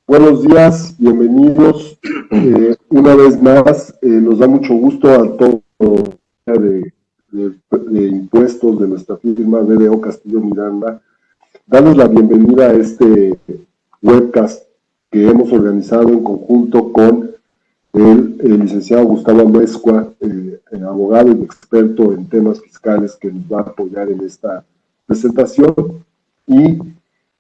Buenos días, bienvenidos. Una vez más, nos da mucho gusto a todos de impuestos de nuestra firma BDO Castillo Miranda, darles la bienvenida a este webcast que hemos organizado en conjunto con el licenciado Gustavo Amezcua, abogado y experto en temas fiscales, que nos va a apoyar en esta presentación, y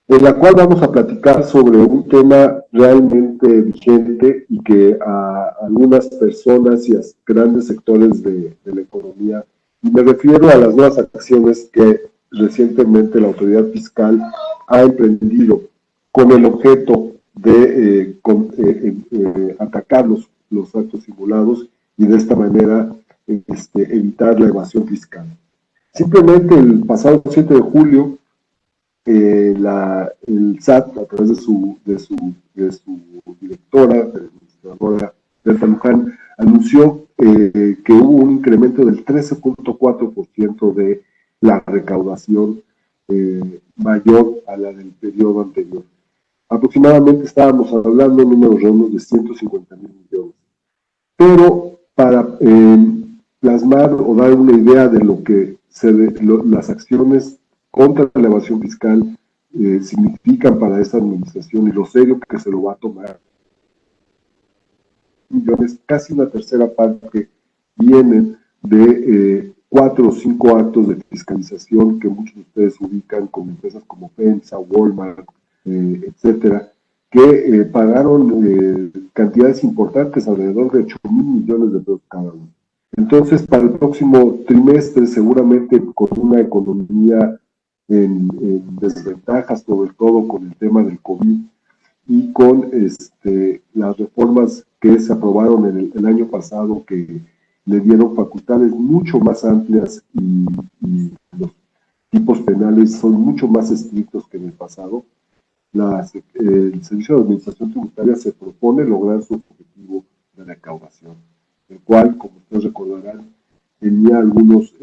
en la cual vamos a platicar sobre un tema realmente vigente y que a algunas personas y a grandes sectores de la economía, y me refiero a las nuevas acciones que recientemente la autoridad fiscal ha emprendido con el objeto de atacar los actos simulados y de esta manera evitar la evasión fiscal. Simplemente el pasado 7 de julio, el SAT, a través de su directora, la administradora Berta Luján, anunció que hubo un incremento del 13.4% de la recaudación mayor a la del periodo anterior. Aproximadamente estábamos hablando de números redondos de 150,000 millones. Pero para plasmar o dar una idea de lo que las acciones contra la evasión fiscal significan para esta administración y lo serio que se lo va a tomar, millones, casi una tercera parte vienen de 4 o 5 actos de fiscalización que muchos de ustedes ubican con empresas como FEMSA, Walmart, etcétera, que pagaron cantidades importantes, alrededor de 8,000 millones de pesos cada uno. Entonces, para el próximo trimestre, seguramente con una economía en desventajas, sobre todo con el tema del COVID y con las reformas que se aprobaron el año pasado, que le dieron facultades mucho más amplias y los tipos penales son mucho más estrictos que en el pasado. El Servicio de Administración Tributaria se propone lograr su objetivo de recaudación, el cual, como ustedes recordarán, tenía algunos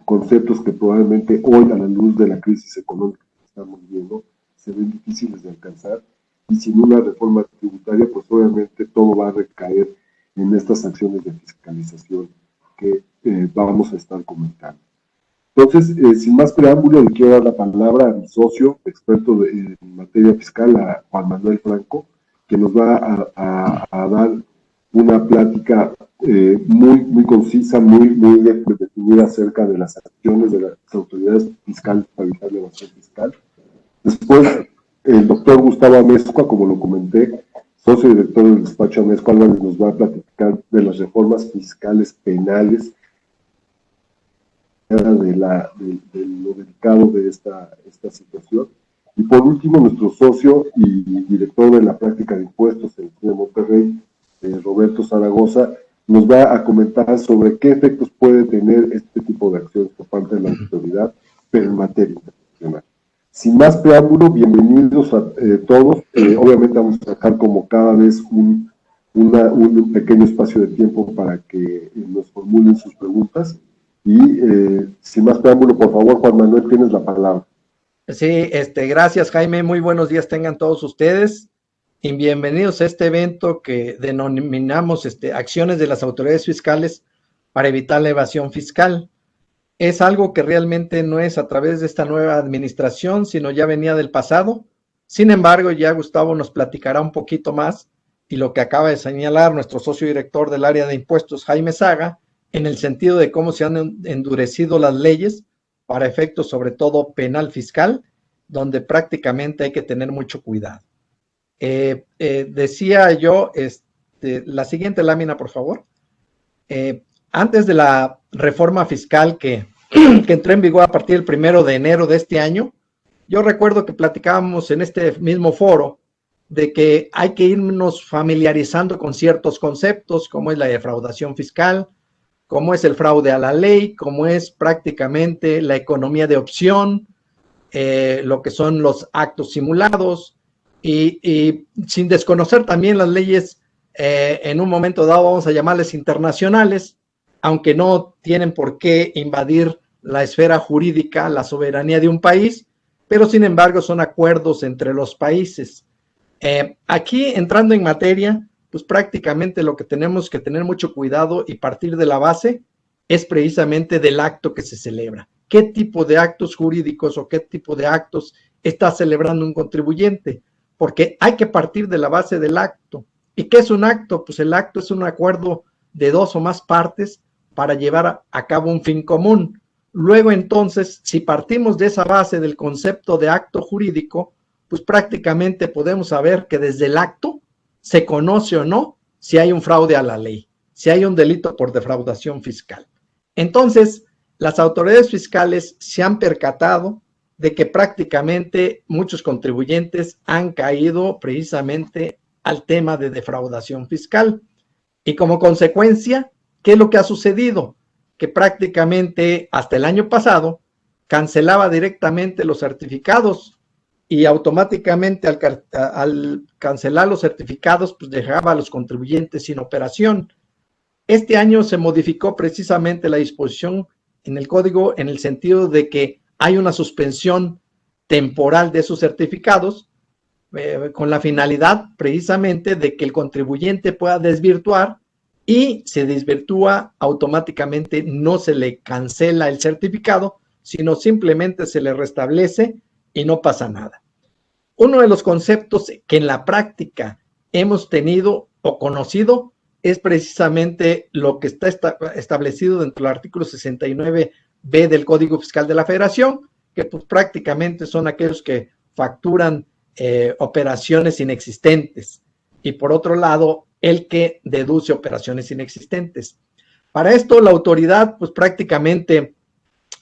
conceptos que probablemente hoy, a la luz de la crisis económica que estamos viendo, se ven difíciles de alcanzar, y sin una reforma tributaria, pues obviamente todo va a recaer en estas acciones de fiscalización que vamos a estar comentando. Entonces, sin más preámbulo, le quiero dar la palabra a mi socio, experto en materia fiscal, a Juan Manuel Franco, que nos va a dar una plática muy concisa, muy definida acerca de las acciones de las autoridades fiscales para evitar la evasión fiscal. Después, el doctor Gustavo Amezcua, como lo comenté, socio director del despacho Amezcua Álvarez, nos va a platicar de las reformas fiscales penales, de lo delicado de esta situación. Y por último, nuestro socio y director de la práctica de impuestos en el Monterrey, Roberto Zaragoza, nos va a comentar sobre qué efectos puede tener este tipo de acciones por parte de la autoridad, pero en materia internacional. Sin más preámbulo, bienvenidos a todos. Obviamente vamos a dejar como cada vez un pequeño espacio de tiempo para que nos formulen sus preguntas. Y sin más preámbulo, por favor, Juan Manuel, tienes la palabra. Sí, gracias, Jaime. Muy buenos días tengan todos ustedes y bienvenidos a este evento que denominamos acciones de las autoridades fiscales para evitar la evasión fiscal. Es algo que realmente no es a través de esta nueva administración, sino ya venía del pasado. Sin embargo, ya Gustavo nos platicará un poquito más, y lo que acaba de señalar nuestro socio director del área de impuestos, Jaime Saga, en el sentido de cómo se han endurecido las leyes para efectos sobre todo penal fiscal, donde prácticamente hay que tener mucho cuidado. Decía yo, la siguiente lámina, por favor. Antes de la reforma fiscal que entró en vigor a partir del 1 de enero de este año, yo recuerdo que platicábamos en este mismo foro de que hay que irnos familiarizando con ciertos conceptos, como es la defraudación fiscal, como es el fraude a la ley, como es prácticamente la economía de opción, lo que son los actos simulados, y sin desconocer también las leyes, en un momento dado vamos a llamarles internacionales, aunque no tienen por qué invadir la esfera jurídica, la soberanía de un país, pero sin embargo son acuerdos entre los países. Aquí, entrando en materia, pues prácticamente lo que tenemos que tener mucho cuidado y partir de la base es precisamente del acto que se celebra. ¿Qué tipo de actos jurídicos o qué tipo de actos está celebrando un contribuyente? Porque hay que partir de la base del acto. ¿Y qué es un acto? Pues el acto es un acuerdo de dos o más partes para llevar a cabo un fin común. Luego, entonces, si partimos de esa base del concepto de acto jurídico, pues prácticamente podemos saber que desde el acto se conoce o no si hay un fraude a la ley, si hay un delito por defraudación fiscal. Entonces, las autoridades fiscales se han percatado de que prácticamente muchos contribuyentes han caído precisamente al tema de defraudación fiscal. Y como consecuencia, ¿qué es lo que ha sucedido? Que prácticamente hasta el año pasado cancelaba directamente los certificados y automáticamente al cancelar los certificados, pues dejaba a los contribuyentes sin operación. Este año se modificó precisamente la disposición en el código en el sentido de que hay una suspensión temporal de esos certificados con la finalidad precisamente de que el contribuyente pueda desvirtuar y se desvirtúa automáticamente, no se le cancela el certificado, sino simplemente se le restablece y no pasa nada. Uno de los conceptos que en la práctica hemos tenido o conocido es precisamente lo que está establecido dentro del artículo 69B del Código Fiscal de la Federación, que pues prácticamente son aquellos que facturan operaciones inexistentes, y por otro lado, el que deduce operaciones inexistentes. Para esto, la autoridad, pues prácticamente,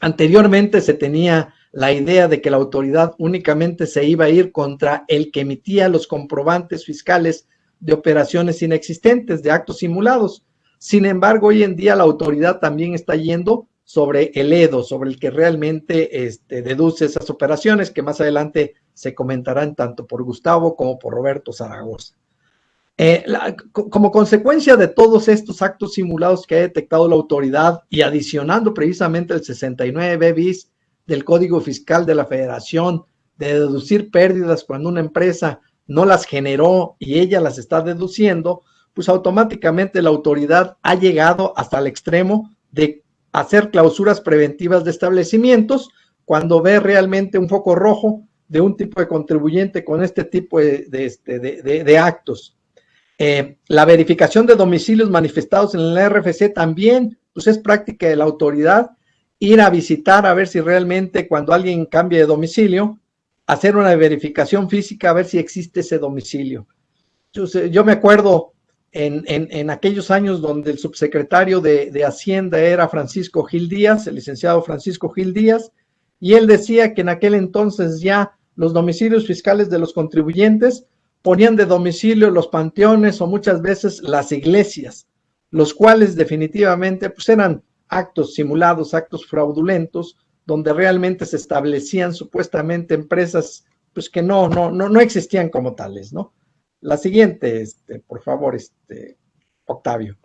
anteriormente se tenía la idea de que la autoridad únicamente se iba a ir contra el que emitía los comprobantes fiscales de operaciones inexistentes, de actos simulados. Sin embargo, hoy en día la autoridad también está yendo sobre el EDO, sobre el que realmente deduce esas operaciones, que más adelante se comentarán tanto por Gustavo como por Roberto Zaragoza. Como consecuencia de todos estos actos simulados que ha detectado la autoridad y adicionando precisamente el 69B bis del Código Fiscal de la Federación de deducir pérdidas cuando una empresa no las generó y ella las está deduciendo, pues automáticamente la autoridad ha llegado hasta el extremo de hacer clausuras preventivas de establecimientos cuando ve realmente un foco rojo de un tipo de contribuyente con este tipo de actos. La verificación de domicilios manifestados en el RFC también, pues es práctica de la autoridad ir a visitar a ver si realmente cuando alguien cambie de domicilio, hacer una verificación física a ver si existe ese domicilio. Yo me acuerdo en aquellos años donde el subsecretario de Hacienda era Francisco Gil Díaz, el licenciado Francisco Gil Díaz, y él decía que en aquel entonces ya los domicilios fiscales de los contribuyentes ponían de domicilio los panteones o muchas veces las iglesias, los cuales definitivamente pues eran actos simulados, actos fraudulentos, donde realmente se establecían supuestamente empresas pues que no existían como tales, ¿no? La siguiente, por favor, Octavio.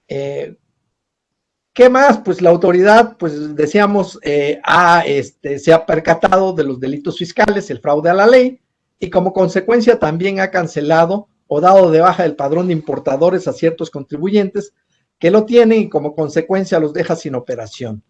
¿Qué más? Pues la autoridad, pues decíamos, se ha percatado de los delitos fiscales, el fraude a la ley, y como consecuencia también ha cancelado o dado de baja el padrón de importadores a ciertos contribuyentes que lo tienen y como consecuencia los deja sin operación.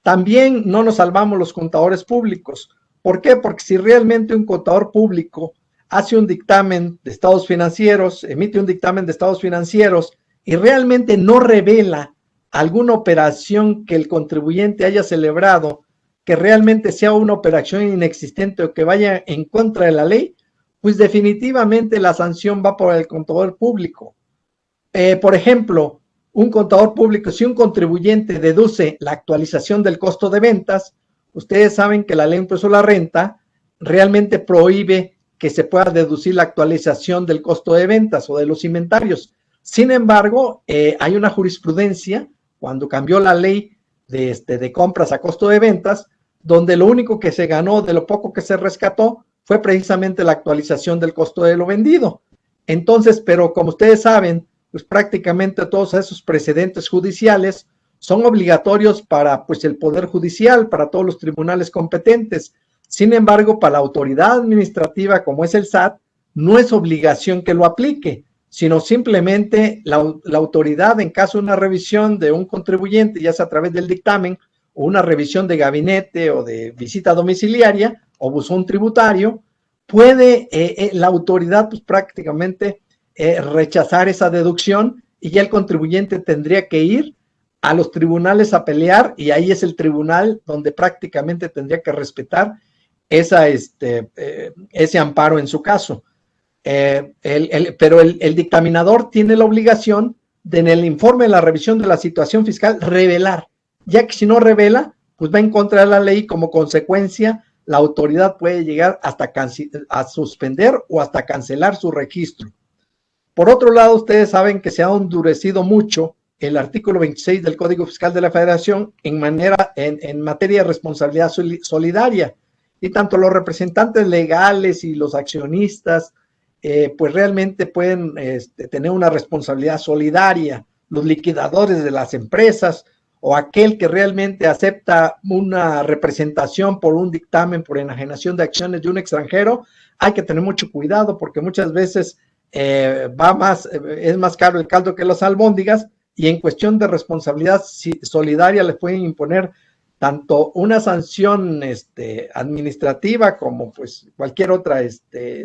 También no nos salvamos los contadores públicos. ¿Por qué? Porque si realmente un contador público hace un dictamen de estados financieros, emite un dictamen de estados financieros y realmente no revela alguna operación que el contribuyente haya celebrado, que realmente sea una operación inexistente o que vaya en contra de la ley, pues definitivamente la sanción va por el contador público. Por ejemplo, un contador público, si un contribuyente deduce la actualización del costo de ventas, ustedes saben que la ley de impuesto a la renta realmente prohíbe que se pueda deducir la actualización del costo de ventas o de los inventarios. Sin embargo, hay una jurisprudencia cuando cambió la ley de compras a costo de ventas, donde lo único que se ganó de lo poco que se rescató fue precisamente la actualización del costo de lo vendido. Entonces, pero como ustedes saben, pues prácticamente todos esos precedentes judiciales son obligatorios para pues el Poder Judicial, para todos los tribunales competentes. Sin embargo, para la autoridad administrativa, como es el SAT, no es obligación que lo aplique, sino simplemente la autoridad, en caso de una revisión de un contribuyente, ya sea a través del dictamen, o una revisión de gabinete o de visita domiciliaria o buzón tributario, puede la autoridad pues, prácticamente rechazar esa deducción y ya el contribuyente tendría que ir a los tribunales a pelear, y ahí es el tribunal donde prácticamente tendría que respetar ese amparo en su caso. Pero el dictaminador tiene la obligación de, en el informe de la revisión de la situación fiscal, revelar, ya que si no revela, pues va en contra de la ley. Como consecuencia, la autoridad puede llegar hasta a suspender o hasta cancelar su registro. Por otro lado, ustedes saben que se ha endurecido mucho el artículo 26 del Código Fiscal de la Federación en materia de responsabilidad solidaria, y tanto los representantes legales y los accionistas pues realmente pueden tener una responsabilidad solidaria. Los liquidadores de las empresas o aquel que realmente acepta una representación por un dictamen por enajenación de acciones de un extranjero, hay que tener mucho cuidado, porque muchas veces es más caro el caldo que las albóndigas, y en cuestión de responsabilidad solidaria les pueden imponer tanto una sanción administrativa como pues cualquier otra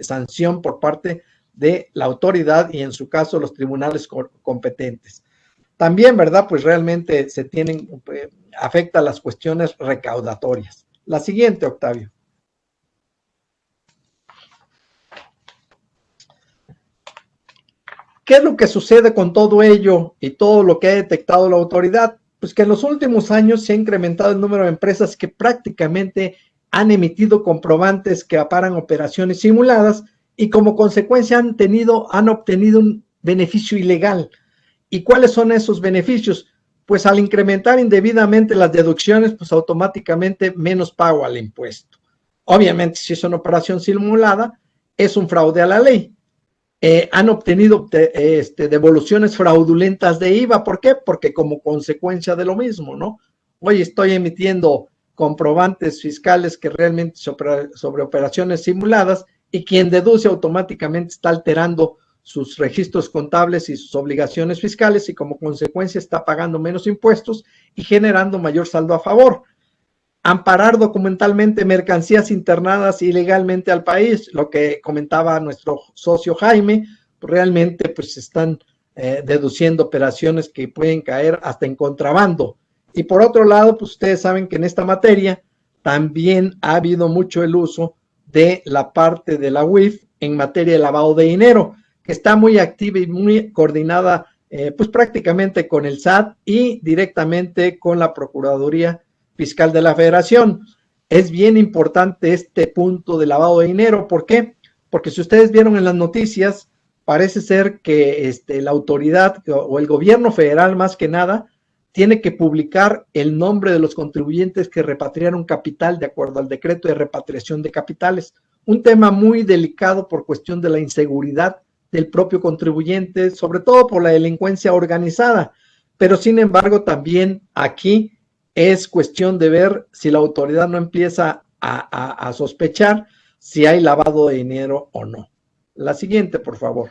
sanción por parte de la autoridad y en su caso los tribunales competentes. También, ¿verdad? Pues realmente afecta las cuestiones recaudatorias. La siguiente, Octavio. ¿Qué es lo que sucede con todo ello y todo lo que ha detectado la autoridad? Pues que en los últimos años se ha incrementado el número de empresas que prácticamente han emitido comprobantes que amparan operaciones simuladas y como consecuencia han obtenido un beneficio ilegal. ¿Y cuáles son esos beneficios? Pues al incrementar indebidamente las deducciones, pues automáticamente menos pago al impuesto. Obviamente, si es una operación simulada, es un fraude a la ley. Han obtenido devoluciones fraudulentas de IVA. ¿Por qué? Porque como consecuencia de lo mismo, ¿no? Oye, estoy emitiendo comprobantes fiscales que realmente sobre operaciones simuladas, y quien deduce automáticamente está alterando sus registros contables y sus obligaciones fiscales, y como consecuencia está pagando menos impuestos y generando mayor saldo a favor. Amparar documentalmente mercancías internadas ilegalmente al país, lo que comentaba nuestro socio Jaime, realmente pues están deduciendo operaciones que pueden caer hasta en contrabando. Y por otro lado, pues ustedes saben que en esta materia también ha habido mucho el uso de la parte de la UIF en materia de lavado de dinero, que está muy activa y muy coordinada pues prácticamente con el SAT y directamente con la Procuraduría Fiscal de la Federación. Es bien importante este punto de lavado de dinero. ¿Por qué? Porque si ustedes vieron en las noticias, parece ser que la autoridad o el gobierno federal más que nada tiene que publicar el nombre de los contribuyentes que repatriaron capital de acuerdo al decreto de repatriación de capitales. Un tema muy delicado por cuestión de la inseguridad del propio contribuyente, sobre todo por la delincuencia organizada. Pero sin embargo, también aquí es cuestión de ver si la autoridad no empieza a sospechar si hay lavado de dinero o no. La siguiente, por favor.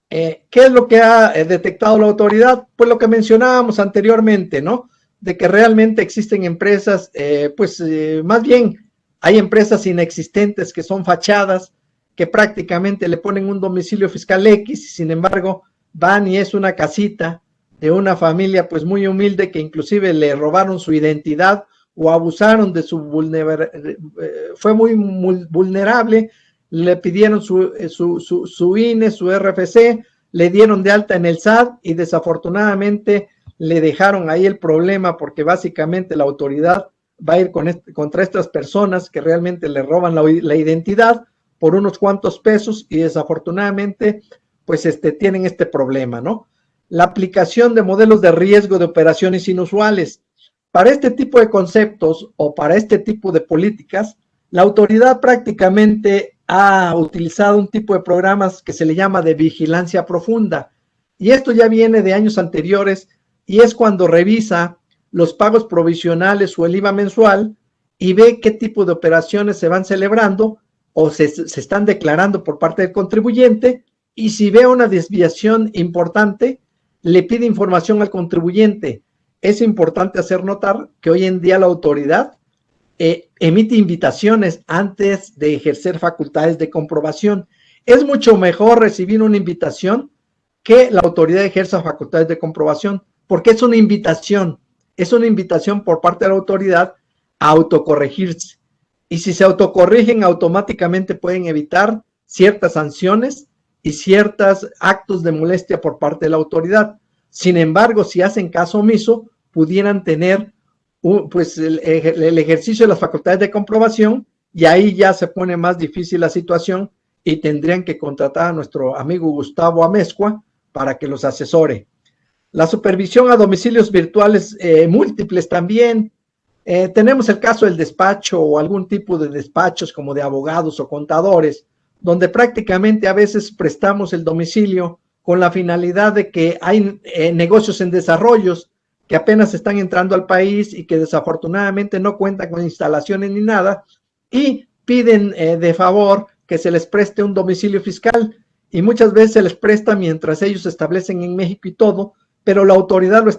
¿Qué es lo que ha detectado la autoridad? Pues lo que mencionábamos anteriormente, ¿no? De que realmente existen empresas, más bien hay empresas inexistentes que son fachadas, que prácticamente le ponen un domicilio fiscal X y sin embargo van y es una casita de una familia pues muy humilde que inclusive le robaron su identidad o abusaron de su fue muy vulnerable, le pidieron su INE, su RFC, le dieron de alta en el SAT y desafortunadamente le dejaron ahí el problema porque básicamente la autoridad va a ir contra estas personas que realmente le roban la identidad por unos cuantos pesos y desafortunadamente pues tienen este problema, ¿no? La aplicación de modelos de riesgo de operaciones inusuales. Para este tipo de conceptos o para este tipo de políticas, la autoridad prácticamente ha utilizado un tipo de programas que se le llama de vigilancia profunda. Y esto ya viene de años anteriores y es cuando revisa los pagos provisionales o el IVA mensual y ve qué tipo de operaciones se van celebrando o se están declarando por parte del contribuyente, y si ve una desviación importante, le pide información al contribuyente. Es importante hacer notar que hoy en día la autoridad emite invitaciones antes de ejercer facultades de comprobación. Es mucho mejor recibir una invitación que la autoridad ejerza facultades de comprobación, porque es una invitación por parte de la autoridad a autocorregirse. Y si se autocorrigen, automáticamente pueden evitar ciertas sanciones y ciertos actos de molestia por parte de la autoridad. Sin embargo, si hacen caso omiso, pudieran tener el ejercicio de las facultades de comprobación, y ahí ya se pone más difícil la situación y tendrían que contratar a nuestro amigo Gustavo Amezcua para que los asesore. La supervisión a domicilios virtuales múltiples también. Tenemos el caso del despacho o algún tipo de despachos como de abogados o contadores, donde prácticamente a veces prestamos el domicilio con la finalidad de que hay negocios en desarrollos que apenas están entrando al país y que desafortunadamente no cuentan con instalaciones ni nada, y piden de favor que se les preste un domicilio fiscal, y muchas veces se les presta mientras ellos se establecen en México y todo, pero la autoridad lo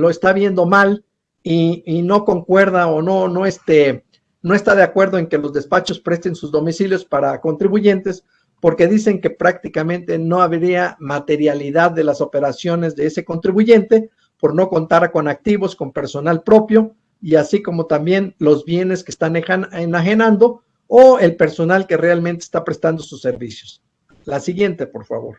está viendo mal y no concuerda o no está de acuerdo en que los despachos presten sus domicilios para contribuyentes, porque dicen que prácticamente no habría materialidad de las operaciones de ese contribuyente por no contar con activos, con personal propio, y así como también los bienes que están enajenando o el personal que realmente está prestando sus servicios. La siguiente, por favor.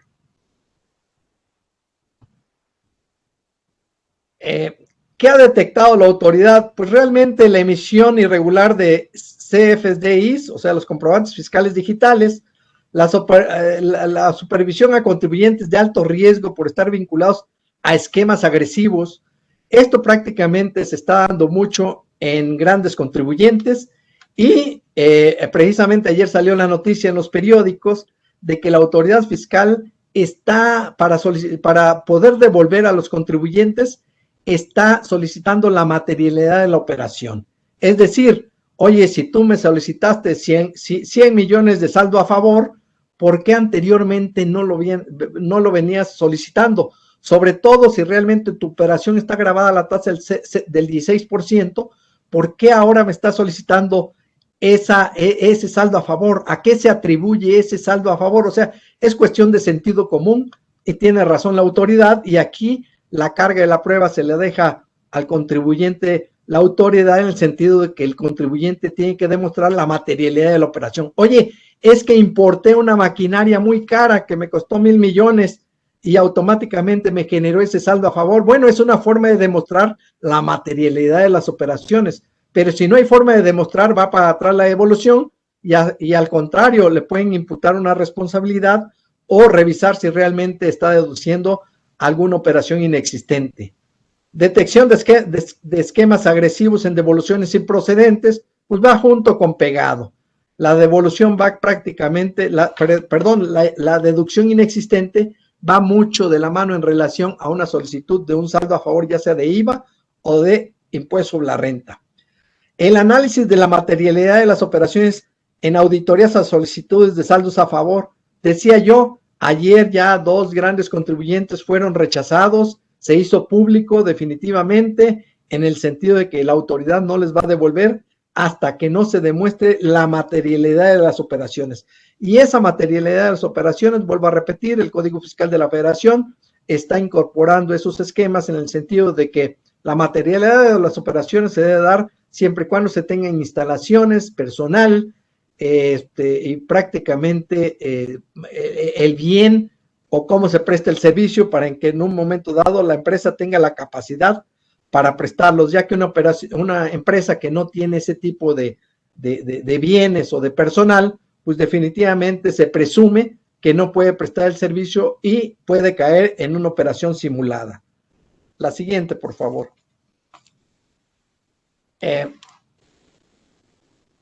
¿Qué ha detectado la autoridad? Pues realmente la emisión irregular de CFDIs, o sea, los comprobantes fiscales digitales, la supervisión a contribuyentes de alto riesgo por estar vinculados a esquemas agresivos. Esto prácticamente se está dando mucho en grandes contribuyentes, y precisamente ayer salió la noticia en los periódicos de que la autoridad fiscal está para poder devolver a los contribuyentes, está solicitando la materialidad de la operación. Es decir, oye, si tú me solicitaste 100 millones de saldo a favor, ¿por qué anteriormente no lo venías solicitando? Sobre todo si realmente tu operación está grabada a la tasa del 16%, ¿por qué ahora me estás solicitando ese saldo a favor? ¿A qué se atribuye ese saldo a favor? O sea, es cuestión de sentido común, y tiene razón la autoridad, y aquí la carga de la prueba se le deja al contribuyente, la autoridad, en el sentido de que el contribuyente tiene que demostrar la materialidad de la operación. Oye, es que importé una maquinaria muy cara que me costó 1,000 millones y automáticamente me generó ese saldo a favor. Bueno, es una forma de demostrar la materialidad de las operaciones, pero si no hay forma de demostrar, va para atrás la devolución, y al contrario, le pueden imputar una responsabilidad o revisar si realmente está deduciendo alguna operación inexistente. Detección de esquemas agresivos en devoluciones improcedentes, pues va junto con pegado. La devolución va prácticamente, la deducción inexistente va mucho de la mano en relación a una solicitud de un saldo a favor, ya sea de IVA o de impuesto sobre la renta. El análisis de la materialidad de las operaciones en auditorías a solicitudes de saldos a favor. Decía yo, ayer ya 2 grandes contribuyentes fueron rechazados, se hizo público definitivamente, en el sentido de que la autoridad no les va a devolver hasta que no se demuestre la materialidad de las operaciones. Y esa materialidad de las operaciones, vuelvo a repetir, el Código Fiscal de la Federación está incorporando esos esquemas, en el sentido de que la materialidad de las operaciones se debe dar siempre y cuando se tengan instalaciones, personal, y prácticamente el bien o cómo se presta el servicio, para que en un momento dado la empresa tenga la capacidad para prestarlos, ya que una empresa que no tiene ese tipo de bienes o de personal, pues definitivamente se presume que no puede prestar el servicio y puede caer en una operación simulada. La siguiente, por favor.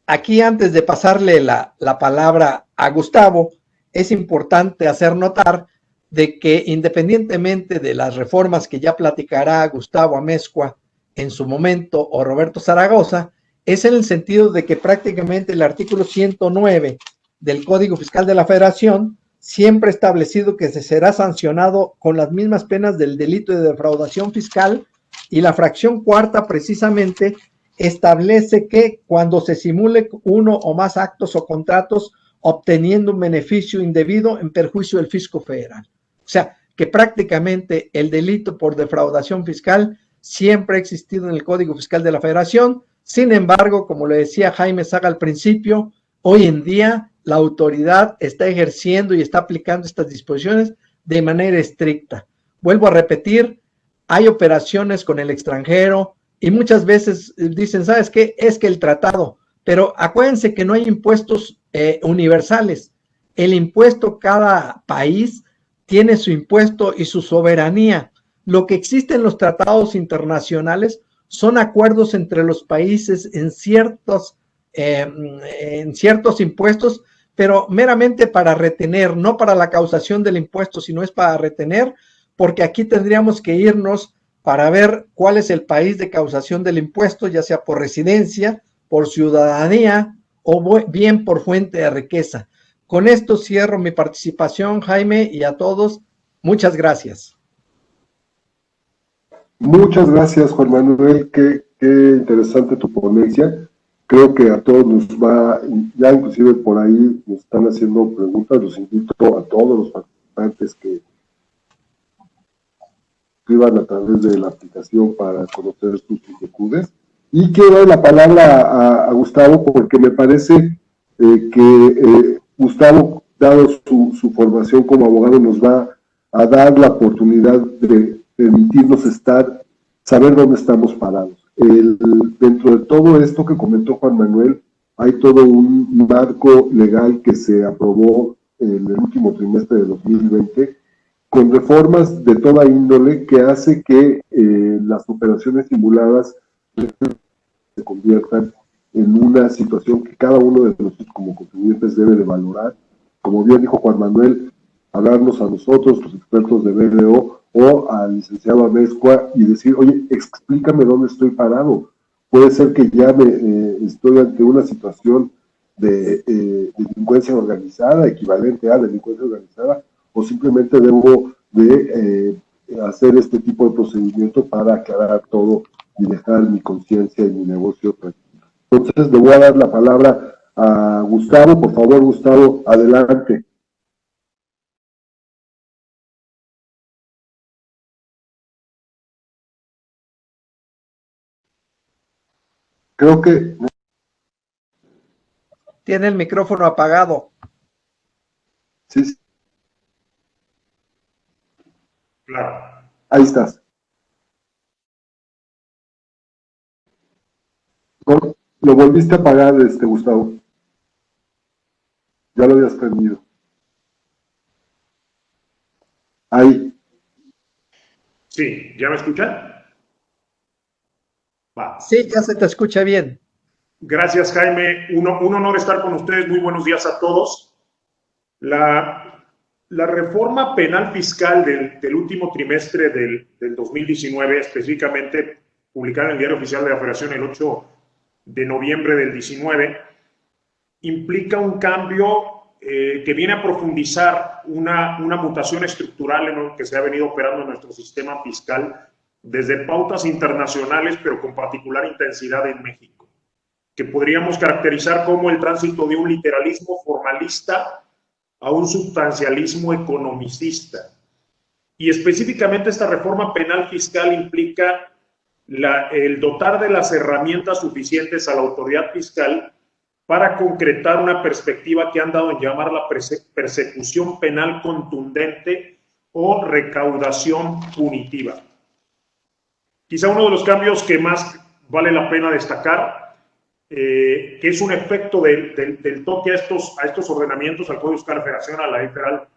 Aquí, antes de pasarle la palabra a Gustavo, es importante hacer notar de que, independientemente de las reformas que ya platicará Gustavo Amezcua en su momento, o Roberto Zaragoza, es en el sentido de que prácticamente el artículo 109 del Código Fiscal de la Federación siempre ha establecido que se será sancionado con las mismas penas del delito de defraudación fiscal, y la fracción cuarta precisamente establece que cuando se simule uno o más actos o contratos obteniendo un beneficio indebido en perjuicio del fisco federal. O sea, que prácticamente el delito por defraudación fiscal siempre ha existido en el Código Fiscal de la Federación. Sin embargo, como le decía Jaime Saga al principio, hoy en día la autoridad está ejerciendo y está aplicando estas disposiciones de manera estricta. Vuelvo a repetir, hay operaciones con el extranjero y muchas veces dicen, ¿sabes qué? Es que el tratado, pero acuérdense que no hay impuestos universales. El impuesto, cada país tiene su impuesto y su soberanía. Lo que existe en los tratados internacionales son acuerdos entre los países en ciertos impuestos, pero meramente para retener, no para la causación del impuesto, sino es para retener, porque aquí tendríamos que irnos para ver cuál es el país de causación del impuesto, ya sea por residencia, por ciudadanía o bien por fuente de riqueza. Con esto cierro mi participación, Jaime, y a todos, muchas gracias. Muchas gracias, Juan Manuel, qué interesante tu ponencia. Creo que a todos nos va, ya inclusive por ahí nos están haciendo preguntas, los invito a todos los participantes que escriban a través de la aplicación para conocer sus inquietudes. Y quiero dar la palabra a Gustavo, porque me parece que Gustavo, dado su formación como abogado, nos va a dar la oportunidad de permitirnos saber dónde estamos parados. Dentro de todo esto que comentó Juan Manuel, hay todo un marco legal que se aprobó en el último trimestre de 2020, con reformas de toda índole que hace que las operaciones simuladas se conviertan en una situación que cada uno de nosotros como contribuyentes debe de valorar. Como bien dijo Juan Manuel, hablarnos a nosotros, los expertos de BDO, o al licenciado Amezcua y decir, oye, explícame dónde estoy parado. Puede ser que ya estoy ante una situación de delincuencia organizada, equivalente a delincuencia organizada, o simplemente debo de hacer este tipo de procedimiento para aclarar todo y dejar mi conciencia y mi negocio tranquilo. Entonces le voy a dar la palabra a Gustavo. Por favor, Gustavo, adelante. Creo que tiene el micrófono apagado. Sí. Claro. Ahí estás. Lo volviste a apagar, Gustavo. Ya lo habías prendido. Ahí. Sí, ¿ya me escuchan? Va. Sí, ya se te escucha bien. Gracias, Jaime. Un honor estar con ustedes. Muy buenos días a todos. La reforma penal fiscal del último trimestre del 2019, específicamente publicada en el Diario Oficial de la Federación el 8 de noviembre del 19, implica un cambio que viene a profundizar una mutación estructural en lo que se ha venido operando en nuestro sistema fiscal desde pautas internacionales, pero con particular intensidad en México, que podríamos caracterizar como el tránsito de un literalismo formalista a un sustancialismo economicista. Y específicamente esta reforma penal fiscal implica el dotar de las herramientas suficientes a la autoridad fiscal para concretar una perspectiva que han dado en llamar la persecución penal contundente o recaudación punitiva. Quizá uno de los cambios que más vale la pena destacar, que es un efecto del toque a estos ordenamientos, al Código Fiscal de la Federación, a la Ley Federal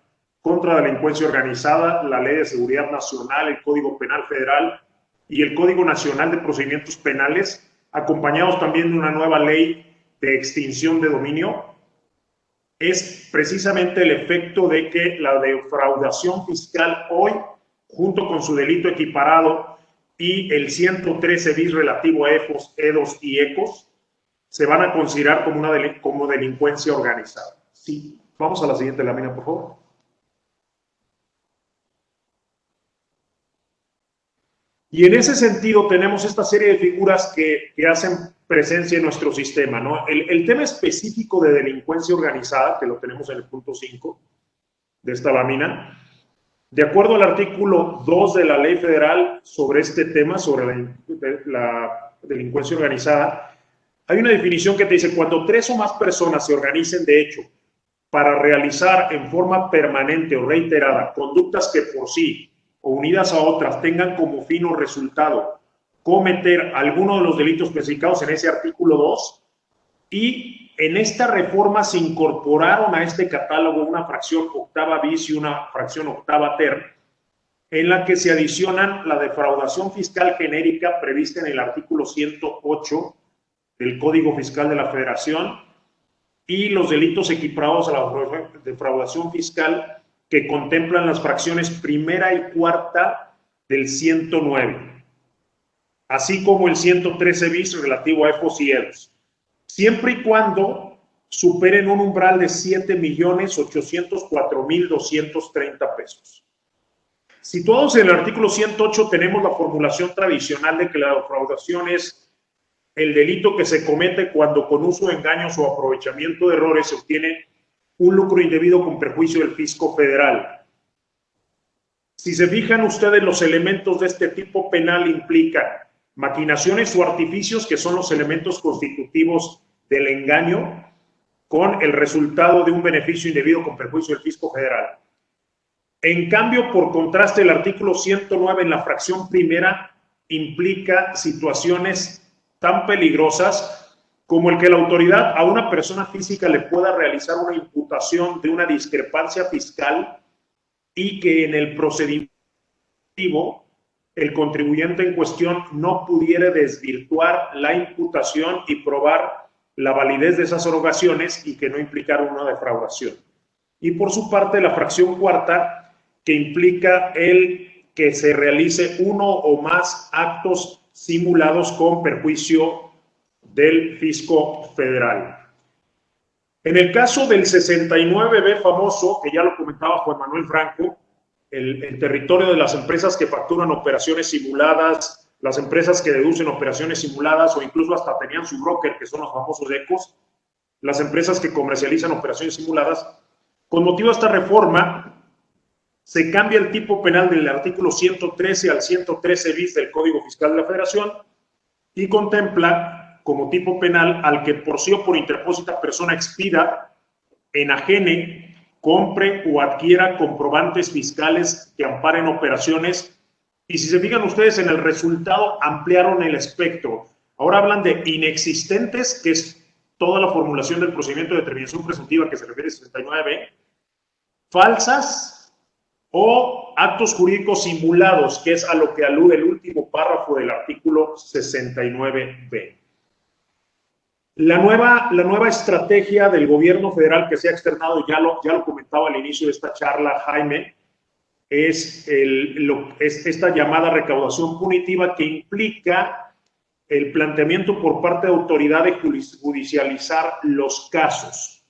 contra la Delincuencia Organizada, la Ley de Seguridad Nacional, el Código Penal Federal y el Código Nacional de Procedimientos Penales, acompañados también de una nueva ley de extinción de dominio, es precisamente el efecto de que la defraudación fiscal hoy, junto con su delito equiparado y el 113 bis relativo a EFOS, EDOS y ECOS se van a considerar como delincuencia organizada. Sí. Vamos a la siguiente lámina, por favor. Y en ese sentido tenemos esta serie de figuras que hacen presencia en nuestro sistema, ¿no? El tema específico de delincuencia organizada, que lo tenemos en el punto 5 de esta lámina, de acuerdo al artículo 2 de la Ley Federal sobre este tema, sobre la delincuencia organizada, hay una definición que te dice, cuando 3 o más personas se organicen de hecho para realizar en forma permanente o reiterada conductas que por sí o unidas a otras tengan como fin o resultado cometer alguno de los delitos especificados en ese artículo 2, y en esta reforma se incorporaron a este catálogo una fracción octava bis y una fracción octava ter, en la que se adicionan la defraudación fiscal genérica prevista en el artículo 108 del Código Fiscal de la Federación y los delitos equiparados a la defraudación fiscal que contemplan las fracciones primera y cuarta del 109, así como el 113 bis relativo a EFOS y EDOS, siempre y cuando superen un umbral de 7.804.230 pesos. Situados en el artículo 108 tenemos la formulación tradicional de que la defraudación es el delito que se comete cuando con uso de engaños o aprovechamiento de errores se obtiene un lucro indebido con perjuicio del fisco federal. Si se fijan ustedes, los elementos de este tipo penal implican maquinaciones o artificios, que son los elementos constitutivos del engaño, con el resultado de un beneficio indebido con perjuicio del fisco federal. En cambio, por contraste, el artículo 109 en la fracción primera implica situaciones tan peligrosas como el que la autoridad a una persona física le pueda realizar una imputación de una discrepancia fiscal y que en el procedimiento el contribuyente en cuestión no pudiera desvirtuar la imputación y probar la validez de esas erogaciones y que no implicara una defraudación. Y por su parte, la fracción cuarta, que implica el que se realice uno o más actos simulados con perjuicio del fisco federal. En el caso del 69B famoso, que ya lo comentaba Juan Manuel Franco, el territorio de las empresas que facturan operaciones simuladas, las empresas que deducen operaciones simuladas o incluso hasta tenían su broker, que son los famosos ECOS, las empresas que comercializan operaciones simuladas, con motivo de esta reforma, se cambia el tipo penal del artículo 113 al 113 bis del Código Fiscal de la Federación y contempla como tipo penal al que por sí o por interpósita persona expida, enajene, compre o adquiera comprobantes fiscales que amparen operaciones. Y si se fijan ustedes en el resultado, ampliaron el espectro. Ahora hablan de inexistentes, que es toda la formulación del procedimiento de determinación presuntiva que se refiere al 69B, falsas o actos jurídicos simulados, que es a lo que alude el último párrafo del artículo 69B. La nueva estrategia del gobierno federal que se ha externado, ya lo comentaba al inicio de esta charla Jaime, es esta llamada recaudación punitiva, que implica el planteamiento por parte de autoridad de judicializar los casos.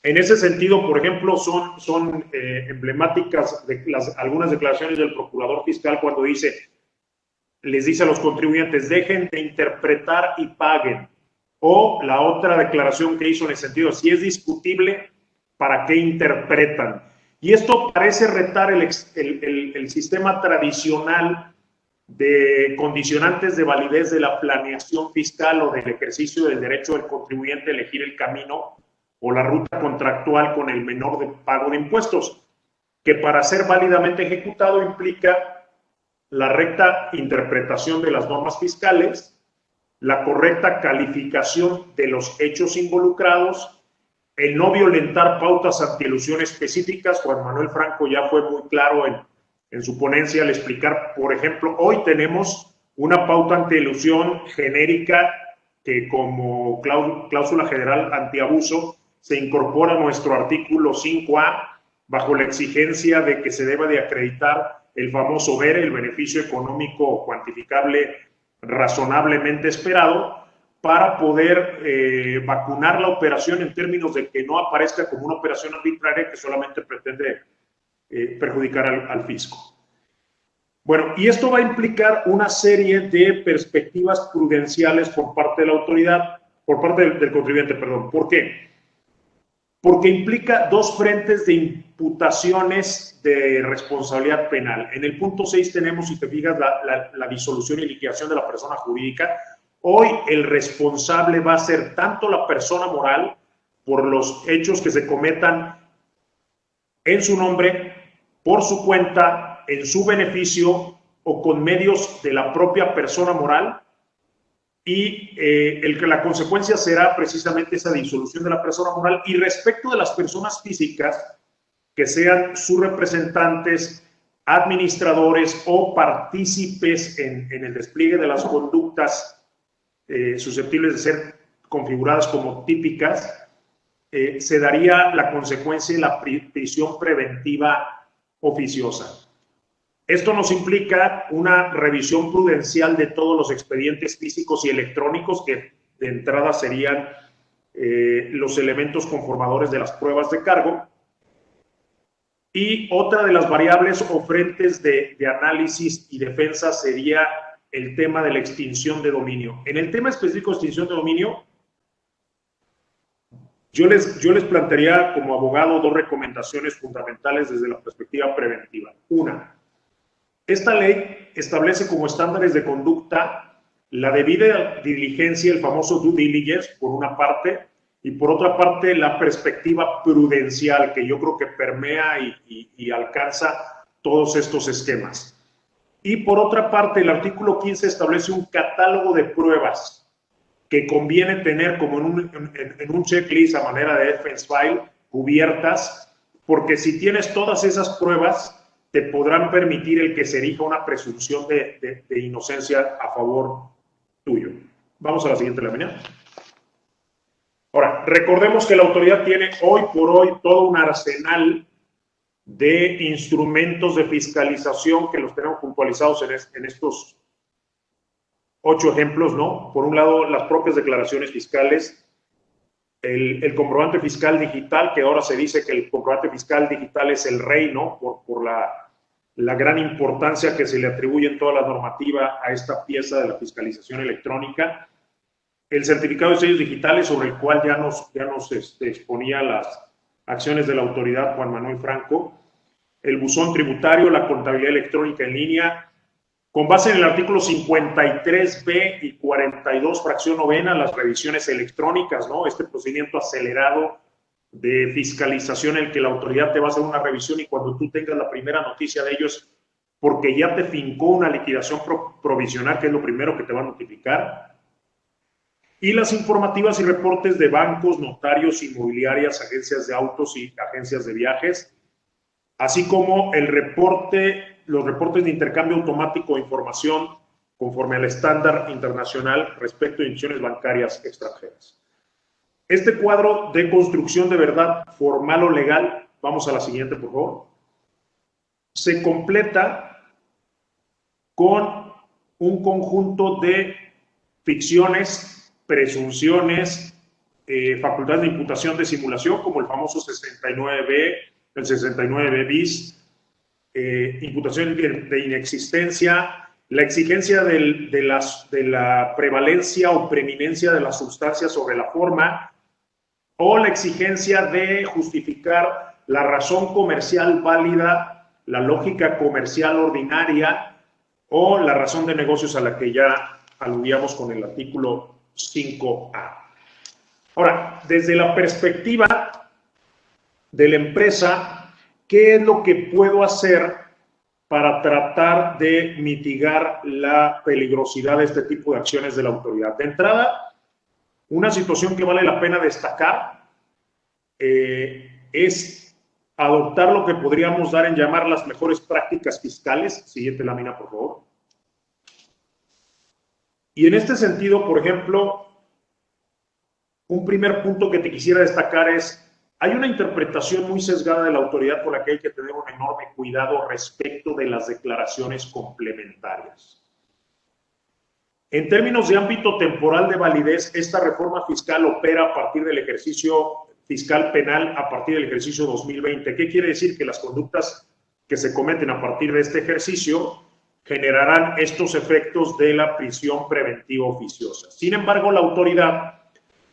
En ese sentido, por ejemplo, son emblemáticas algunas declaraciones del procurador fiscal cuando les dice a los contribuyentes, dejen de interpretar y paguen. O la otra declaración que hizo en el sentido, si es discutible, ¿para qué interpretan? Y esto parece retar el sistema tradicional de condicionantes de validez de la planeación fiscal o del ejercicio del derecho del contribuyente a elegir el camino o la ruta contractual con el menor de pago de impuestos, que para ser válidamente ejecutado implica la recta interpretación de las normas fiscales, la correcta calificación de los hechos involucrados, el no violentar pautas antielusión específicas. Juan Manuel Franco ya fue muy claro en su ponencia al explicar, por ejemplo, hoy tenemos una pauta antielusión genérica que como cláusula general antiabuso se incorpora a nuestro artículo 5A bajo la exigencia de que se deba de acreditar el famoso BERE, el beneficio económico cuantificable razonablemente esperado, para poder vacunar la operación en términos de que no aparezca como una operación arbitraria que solamente pretende perjudicar al fisco. Bueno, y esto va a implicar una serie de perspectivas prudenciales por parte de la autoridad, por parte del contribuyente, perdón. ¿Por qué? Porque implica dos frentes de imputaciones de responsabilidad penal. En el punto 6 tenemos, si te fijas, la disolución y liquidación de la persona jurídica. Hoy el responsable va a ser tanto la persona moral por los hechos que se cometan en su nombre, por su cuenta, en su beneficio o con medios de la propia persona moral, y la consecuencia será precisamente esa disolución de la persona moral. Y respecto de las personas físicas, que sean sus representantes, administradores o partícipes en el despliegue de las conductas susceptibles de ser configuradas como típicas, se daría la consecuencia de la prisión preventiva oficiosa. Esto nos implica una revisión prudencial de todos los expedientes físicos y electrónicos, que de entrada serían los elementos conformadores de las pruebas de cargo. Y otra de las variables o frentes de análisis y defensa sería el tema de la extinción de dominio. En el tema específico de extinción de dominio, yo les plantearía como abogado dos recomendaciones fundamentales desde la perspectiva preventiva. Una, esta ley establece como estándares de conducta la debida diligencia, el famoso due diligence, por una parte, y por otra parte la perspectiva prudencial, que yo creo que permea y alcanza todos estos esquemas. Y por otra parte, el artículo 15 establece un catálogo de pruebas que conviene tener como en un checklist a manera de defense file, cubiertas, porque si tienes todas esas pruebas, te podrán permitir el que se erija una presunción de inocencia a favor tuyo. Vamos a la siguiente lámina. Ahora, recordemos que la autoridad tiene hoy por hoy todo un arsenal de instrumentos de fiscalización que los tenemos puntualizados en estos 8 ejemplos, ¿no? Por un lado, las propias declaraciones fiscales, el comprobante fiscal digital, que ahora se dice que el comprobante fiscal digital es el rey, ¿no? Por la gran importancia que se le atribuye en toda la normativa a esta pieza de la fiscalización electrónica. El certificado de sellos digitales, sobre el cual ya nos exponía las acciones de la autoridad Juan Manuel Franco. El buzón tributario, la contabilidad electrónica en línea. Con base en el artículo 53b y 42, fracción novena, las revisiones electrónicas, ¿no? Este procedimiento acelerado de fiscalización en el que la autoridad te va a hacer una revisión y cuando tú tengas la primera noticia de ellos, porque ya te fincó una liquidación provisional, que es lo primero que te va a notificar. Y las informativas y reportes de bancos, notarios, inmobiliarias, agencias de autos y agencias de viajes, así como los reportes de intercambio automático de información conforme al estándar internacional respecto a instituciones bancarias extranjeras. Este cuadro de construcción de verdad formal o legal, vamos a la siguiente, por favor, se completa con un conjunto de ficciones, presunciones, facultades de imputación de simulación, como el famoso 69B, el 69B bis, imputación de inexistencia, la exigencia de la prevalencia o preeminencia de la sustancia sobre la forma, o la exigencia de justificar la razón comercial válida, la lógica comercial ordinaria o la razón de negocios a la que ya aludíamos con el artículo 5A. Ahora, desde la perspectiva de la empresa, ¿qué es lo que puedo hacer para tratar de mitigar la peligrosidad de este tipo de acciones de la autoridad? De entrada, una situación que vale la pena destacar es adoptar lo que podríamos dar en llamar las mejores prácticas fiscales. Siguiente lámina, por favor. Y en este sentido, por ejemplo, un primer punto que te quisiera destacar es Hay una interpretación muy sesgada de la autoridad por la que hay que tener un enorme cuidado respecto de las declaraciones complementarias. En términos de ámbito temporal de validez, esta reforma fiscal opera a partir del ejercicio fiscal penal a partir del ejercicio 2020. ¿Qué quiere decir? Que las conductas que se cometen a partir de este ejercicio generarán estos efectos de la prisión preventiva oficiosa. Sin embargo, la autoridad,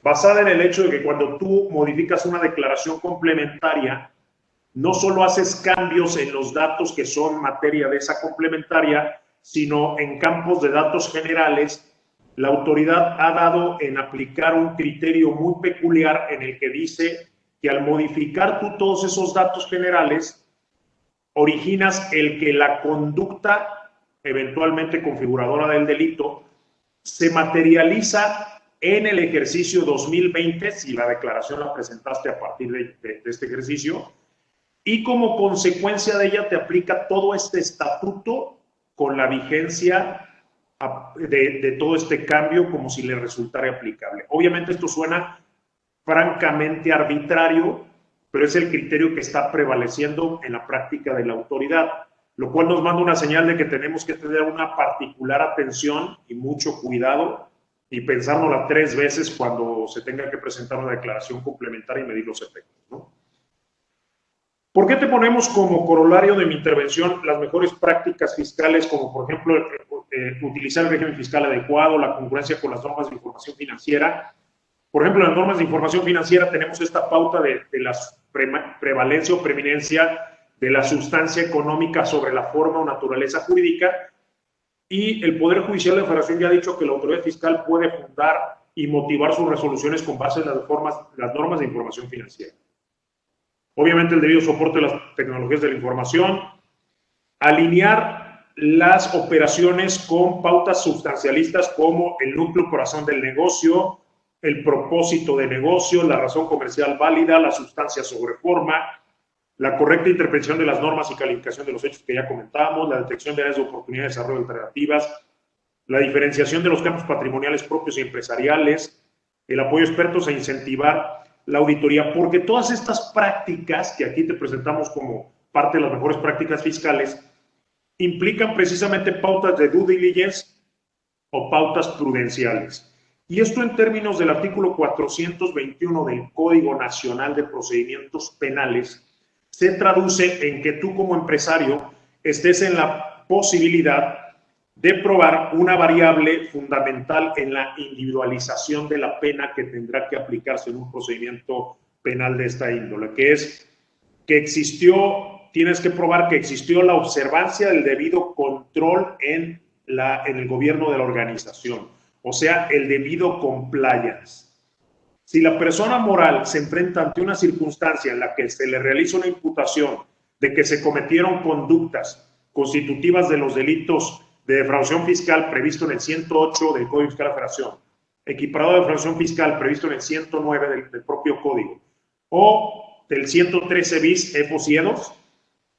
basada en el hecho de que cuando tú modificas una declaración complementaria, no solo haces cambios en los datos que son materia de esa complementaria, sino en campos de datos generales, la autoridad ha dado en aplicar un criterio muy peculiar en el que dice que al modificar tú todos esos datos generales, originas el que la conducta eventualmente configuradora del delito se materializa en el ejercicio 2020, si la declaración la presentaste a partir de este ejercicio, y como consecuencia de ella te aplica todo este estatuto con la vigencia de todo este cambio como si le resultara aplicable. Obviamente esto suena francamente arbitrario, pero es el criterio que está prevaleciendo en la práctica de la autoridad, lo cual nos manda una señal de que tenemos que tener una particular atención y mucho cuidado y pensárnosla 3 veces cuando se tenga que presentar una declaración complementaria y medir los efectos, ¿no? ¿Por qué te ponemos como corolario de mi intervención las mejores prácticas fiscales, como por ejemplo utilizar el régimen fiscal adecuado, la congruencia con las normas de información financiera? Por ejemplo, en las normas de información financiera tenemos esta pauta de la prevalencia o preeminencia de la sustancia económica sobre la forma o naturaleza jurídica, y el Poder Judicial de la Federación ya ha dicho que la autoridad fiscal puede fundar y motivar sus resoluciones con base en las normas de información financiera. Obviamente el debido soporte de las tecnologías de la información, alinear las operaciones con pautas sustancialistas como el núcleo corazón del negocio, el propósito de negocio, la razón comercial válida, la sustancia sobre forma, la correcta interpretación de las normas y calificación de los hechos que ya comentábamos, la detección de áreas de oportunidad de desarrollo alternativas, la diferenciación de los campos patrimoniales propios y empresariales, el apoyo a expertos e incentivar la auditoría, porque todas estas prácticas que aquí te presentamos como parte de las mejores prácticas fiscales implican precisamente pautas de due diligence o pautas prudenciales. Y esto en términos del artículo 421 del Código Nacional de Procedimientos Penales se traduce en que tú como empresario estés en la posibilidad de probar una variable fundamental en la individualización de la pena que tendrá que aplicarse en un procedimiento penal de esta índole, que es que tienes que probar que existió la observancia del debido control en el gobierno de la organización, o sea, el debido compliance. Si la persona moral se enfrenta ante una circunstancia en la que se le realiza una imputación de que se cometieron conductas constitutivas de los delitos de defraudación fiscal previsto en el 108 del Código Fiscal de la Federación, equiparado de defraudación fiscal previsto en el 109 del propio Código, o del 113 bis EFOS y EDOS,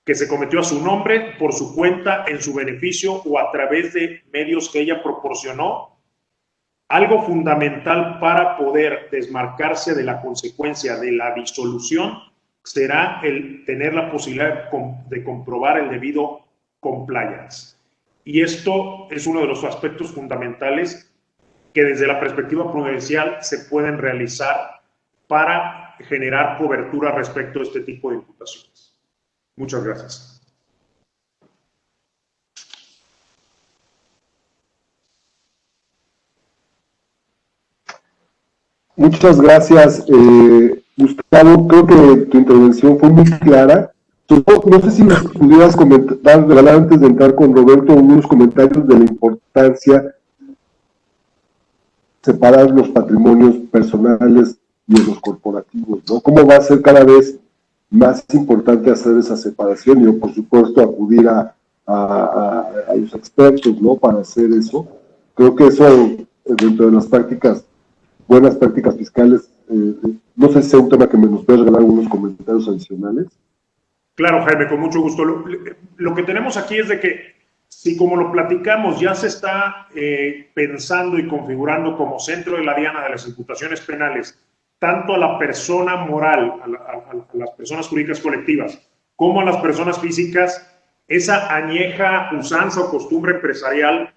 que se cometió a su nombre, por su cuenta, en su beneficio o a través de medios que ella proporcionó, algo fundamental para poder desmarcarse de la consecuencia de la disolución será el tener la posibilidad de comprobar el debido compliance. Y esto es uno de los aspectos fundamentales que desde la perspectiva prudencial se pueden realizar para generar cobertura respecto a este tipo de imputaciones. Muchas gracias. Muchas gracias, Gustavo. Creo que tu intervención fue muy clara. No sé si nos pudieras comentar, regalar antes de entrar con Roberto, unos comentarios de la importancia de separar los patrimonios personales y los corporativos, ¿no? ¿Cómo va a ser cada vez más importante hacer esa separación? Y, por supuesto, acudir a los expertos, ¿no?, para hacer eso. Creo que eso, dentro de las buenas prácticas fiscales, no sé si sea un tema que nos puedes regalar algunos comentarios adicionales. Claro, Jaime, con mucho gusto. Lo que tenemos aquí es de que, si como lo platicamos, ya se está pensando y configurando como centro de la diana de las imputaciones penales tanto a la persona moral, a las personas jurídicas colectivas, como a las personas físicas, esa añeja usanza o costumbre empresarial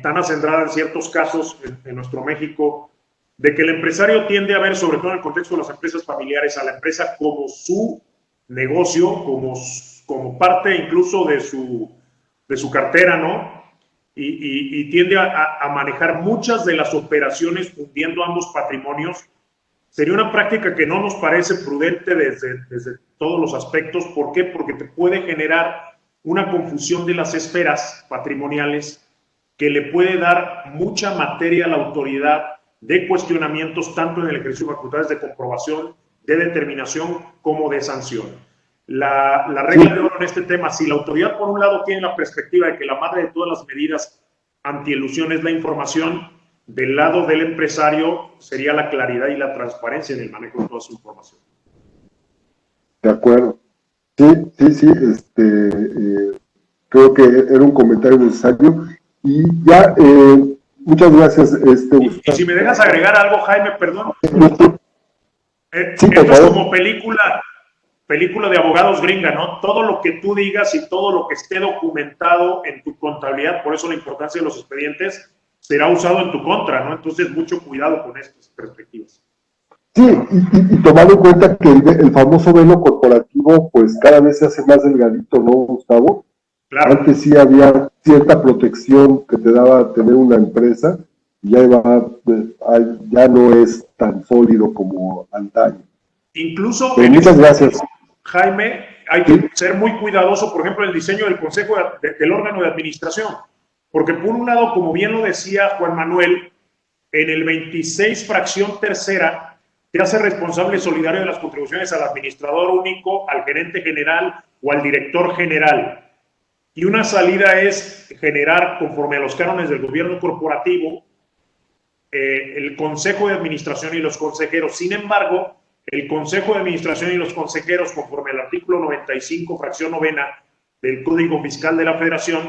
tan acendrada en ciertos casos en nuestro México, de que el empresario tiende a ver, sobre todo en el contexto de las empresas familiares, a la empresa como su negocio, como parte incluso de su cartera, ¿no? Y tiende a manejar muchas de las operaciones fundiendo ambos patrimonios. Sería una práctica que no nos parece prudente desde todos los aspectos. ¿Por qué? Porque te puede generar una confusión de las esferas patrimoniales que le puede dar mucha materia a la autoridad de cuestionamientos, tanto en el ejercicio de facultades de comprobación, de determinación, como de sanción. La regla de oro en este tema, si la autoridad por un lado tiene la perspectiva de que la madre de todas las medidas antielusión es la información, del lado del empresario sería la claridad y la transparencia en el manejo de toda su información. De acuerdo. Sí, creo que era un comentario necesario. Y ya, muchas gracias. Y si me dejas agregar algo, Jaime, perdón. Sí, esto es como película de abogados gringa, ¿no? Todo lo que tú digas y todo lo que esté documentado en tu contabilidad, por eso la importancia de los expedientes, será usado en tu contra, ¿no? Entonces, mucho cuidado con estas perspectivas. Sí, y tomando en cuenta que el famoso velo corporativo, pues cada vez se hace más delgadito, ¿no, Gustavo? Claro. Antes sí había cierta protección que te daba tener una empresa, y ya no es tan sólido como antaño. Incluso, muchas gracias. Jaime, hay que ser muy cuidadoso, por ejemplo, en el diseño del consejo del órgano de administración, porque por un lado, como bien lo decía Juan Manuel, en el 26 fracción tercera, te hace responsable solidario de las contribuciones al administrador único, al gerente general o al director general. Y una salida es generar, conforme a los cánones del gobierno corporativo, el consejo de administración y los consejeros. Sin embargo, el consejo de administración y los consejeros, conforme al artículo 95, fracción novena del Código Fiscal de la Federación,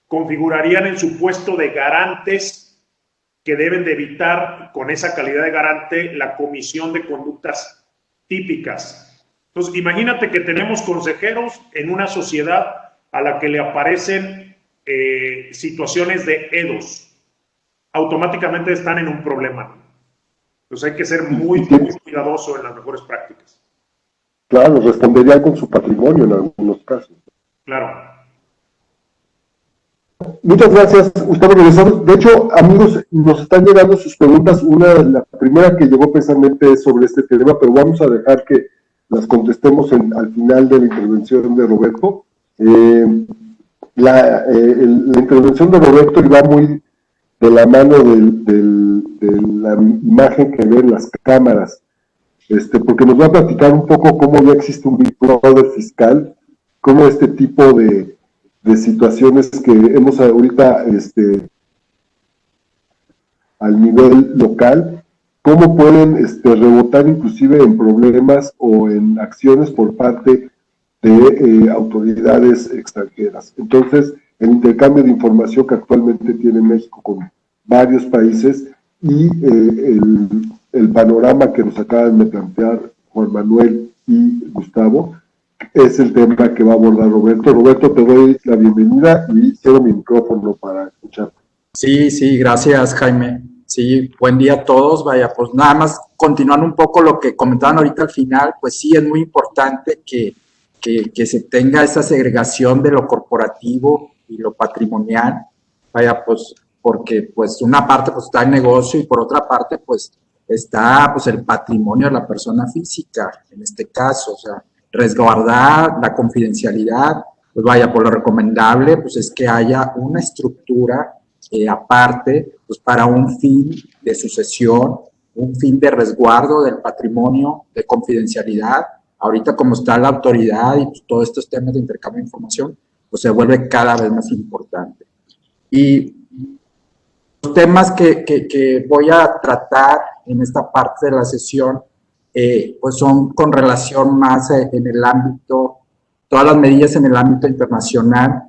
configurarían en su puesto de garantes que deben de evitar, con esa calidad de garante, la comisión de conductas típicas. Entonces, imagínate que tenemos consejeros en una sociedad a la que le aparecen situaciones de EDOS. Automáticamente están en un problema. Entonces hay que ser muy cuidadoso en las mejores prácticas. Claro, respondería con su patrimonio en algunos casos. Claro. Muchas gracias, Gustavo. De hecho, amigos, nos están llegando sus preguntas. La primera que llegó precisamente es sobre este tema, pero vamos a dejar que las contestemos al final de la intervención de Roberto. La intervención de Roberto iba muy de la mano de la imagen que ven las cámaras, porque nos va a platicar un poco cómo ya existe un Big Brother fiscal, cómo este tipo de situaciones que hemos ahorita al nivel local, cómo pueden rebotar inclusive en problemas o en acciones por parte de autoridades extranjeras. Entonces, el intercambio de información que actualmente tiene México con varios países y el panorama que nos acaban de plantear Juan Manuel y Gustavo es el tema que va a abordar Roberto. Roberto, te doy la bienvenida y cierro mi micrófono para escucharte. Sí, gracias, Jaime. Sí, buen día a todos. Vaya, pues nada más continuando un poco lo que comentaban ahorita al final, pues sí es muy importante que se tenga esa segregación de lo corporativo y lo patrimonial. Vaya, pues porque pues una parte pues está el negocio y por otra parte pues está pues el patrimonio de la persona física, en este caso, o sea, resguardar la confidencialidad. Pues vaya, por lo recomendable pues es que haya una estructura aparte pues para un fin de sucesión, un fin de resguardo del patrimonio, de confidencialidad. Ahorita como está la autoridad y pues, todos estos temas de intercambio de información, pues se vuelve cada vez más importante. Y los temas que voy a tratar en esta parte de la sesión, pues son con relación más en el ámbito, todas las medidas en el ámbito internacional,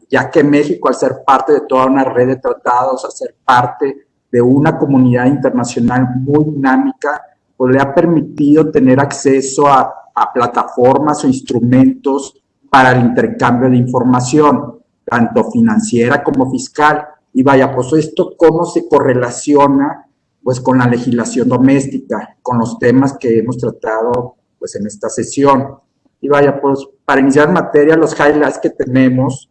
ya que México, al ser parte de toda una red de tratados, al ser parte de una comunidad internacional muy dinámica, pues le ha permitido tener acceso a plataformas o instrumentos para el intercambio de información, tanto financiera como fiscal. Y vaya, pues esto cómo se correlaciona pues con la legislación doméstica, con los temas que hemos tratado pues en esta sesión. Y vaya, pues para iniciar en materia, los highlights que tenemos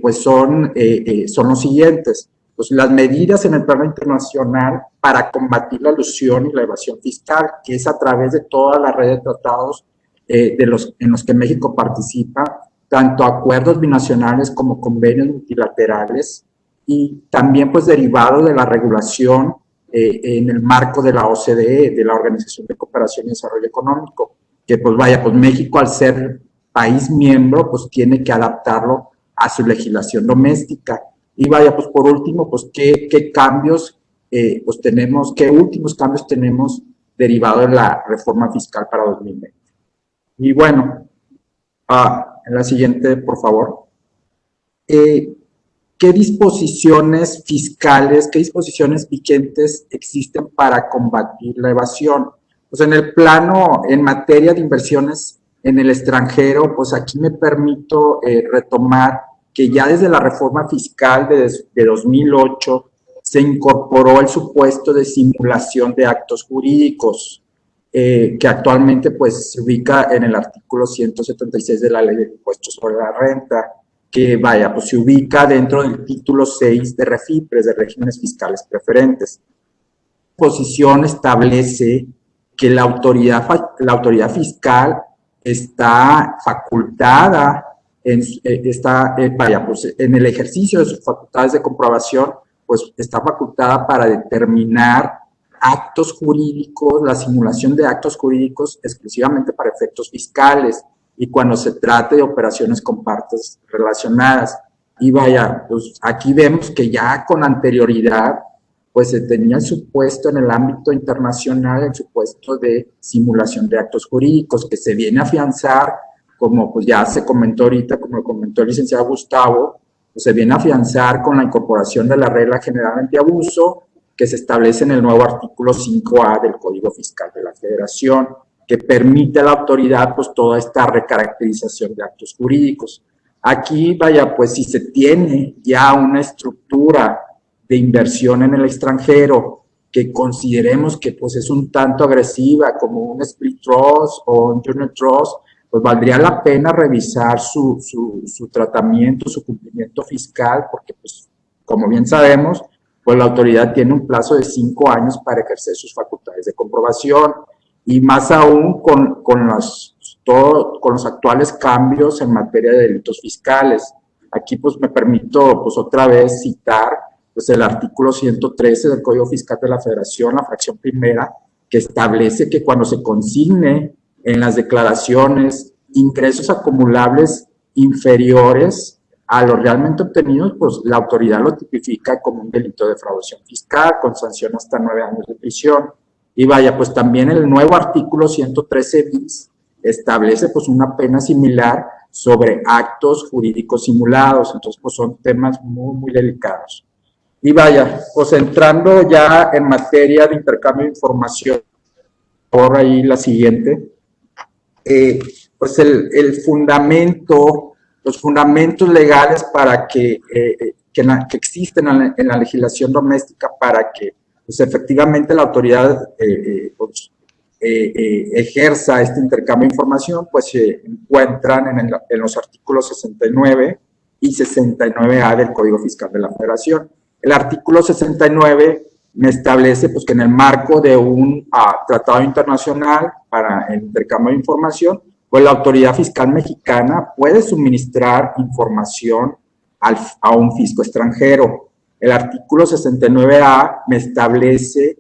pues son los siguientes. Pues las medidas en el plano internacional para combatir la elusión y la evasión fiscal, que es a través de toda la red de tratados en los que México participa, tanto acuerdos binacionales como convenios multilaterales, y también pues derivado de la regulación en el marco de la OCDE, de la Organización de Cooperación y Desarrollo Económico, que pues vaya, pues México al ser país miembro, pues tiene que adaptarlo a su legislación doméstica. Y vaya, pues por último, pues qué cambios pues tenemos, qué últimos cambios tenemos derivado de la reforma fiscal para 2020. Y bueno, en la siguiente, por favor. ¿Qué disposiciones fiscales, qué disposiciones vigentes existen para combatir la evasión? Pues en el plano, en materia de inversiones en el extranjero, pues aquí me permito retomar que ya desde la reforma fiscal de 2008 se incorporó el supuesto de simulación de actos jurídicos, que actualmente pues se ubica en el artículo 176 de la Ley de Impuestos sobre la Renta, que vaya, pues se ubica dentro del título 6 de REFIPRES, de regímenes fiscales preferentes. La posición establece que la autoridad fiscal está facultada, pues en el ejercicio de sus facultades de comprobación, pues está facultada para determinar actos jurídicos, la simulación de actos jurídicos exclusivamente para efectos fiscales, y cuando se trate de operaciones con partes relacionadas. Y vaya, pues aquí vemos que ya con anterioridad, pues se tenía el supuesto en el ámbito internacional, el supuesto de simulación de actos jurídicos, que se viene a afianzar, como pues ya se comentó ahorita, como lo comentó el licenciado Gustavo, pues se viene a afianzar con la incorporación de la regla general antiabuso, que se establece en el nuevo artículo 5A del Código Fiscal de la Federación, que permite a la autoridad pues toda esta recaracterización de actos jurídicos. Aquí, vaya, pues si se tiene ya una estructura de inversión en el extranjero que consideremos que pues es un tanto agresiva, como un split trust o un joint trust, pues valdría la pena revisar su tratamiento, su cumplimiento fiscal, porque pues como bien sabemos, pues la autoridad tiene un plazo de 5 años para ejercer sus facultades de comprobación, y más aún con los actuales cambios en materia de delitos fiscales. Aquí pues me permito pues otra vez citar pues el artículo 113 del Código Fiscal de la Federación, la fracción primera, que establece que cuando se consigne en las declaraciones ingresos acumulables inferiores a los realmente obtenidos, pues la autoridad lo tipifica como un delito de defraudación fiscal con sanción hasta 9 años de prisión. Y vaya, pues también el nuevo artículo 113 bis establece pues una pena similar sobre actos jurídicos simulados. Entonces pues son temas muy, muy delicados. Y vaya, pues entrando ya en materia de intercambio de información, por ahí la siguiente, pues el fundamento, los fundamentos legales para que existen en la legislación doméstica para que pues efectivamente la autoridad ejerza este intercambio de información, pues se encuentran en los artículos 69 y 69A del Código Fiscal de la Federación. El artículo 69 me establece pues, que en el marco de un tratado internacional para el intercambio de información, pues la autoridad fiscal mexicana puede suministrar información a un fisco extranjero. El artículo 69A me establece,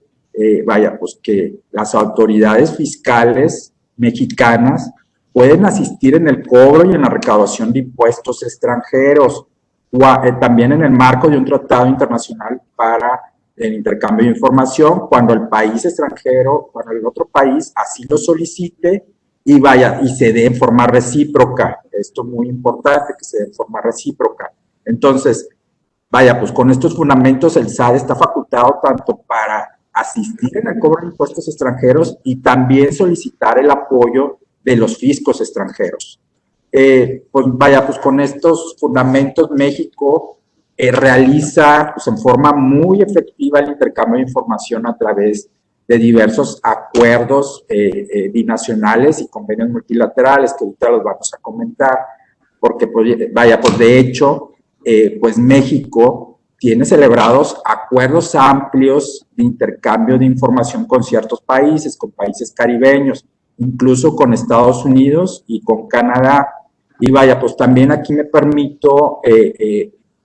pues que las autoridades fiscales mexicanas pueden asistir en el cobro y en la recaudación de impuestos extranjeros, o también en el marco de un tratado internacional para el intercambio de información, cuando el país extranjero, cuando el otro país así lo solicite y se dé en forma recíproca. Esto es muy importante, que se dé en forma recíproca. Entonces, vaya, pues con estos fundamentos el SAT está facultado tanto para asistir en el cobro de impuestos extranjeros y también solicitar el apoyo de los fiscos extranjeros. Pues vaya, pues con estos fundamentos México realiza pues, en forma muy efectiva el intercambio de información a través de diversos acuerdos binacionales y convenios multilaterales que ahorita los vamos a comentar, porque pues, vaya, pues de hecho, pues México tiene celebrados acuerdos amplios de intercambio de información con ciertos países, con países caribeños, incluso con Estados Unidos y con Canadá. Y vaya, pues también aquí me permito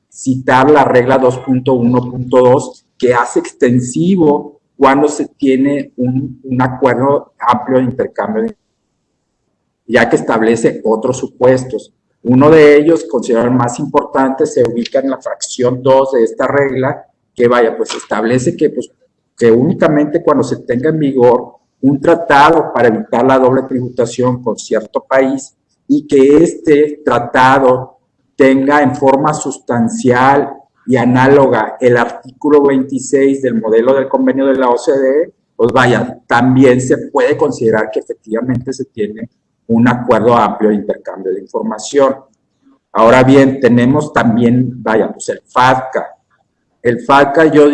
citar la regla 2.1.2 que hace extensivo cuando se tiene un acuerdo amplio de intercambio, ya que establece otros supuestos. Uno de ellos, considerado el más importante, se ubica en la fracción 2 de esta regla, que vaya, pues establece que, pues, que únicamente cuando se tenga en vigor un tratado para evitar la doble tributación con cierto país y que este tratado tenga en forma sustancial y análoga el artículo 26 del modelo del convenio de la OCDE, pues vaya, también se puede considerar que efectivamente se tiene un acuerdo amplio de intercambio de información. Ahora bien, tenemos también, vaya, pues el FATCA. El FATCA yo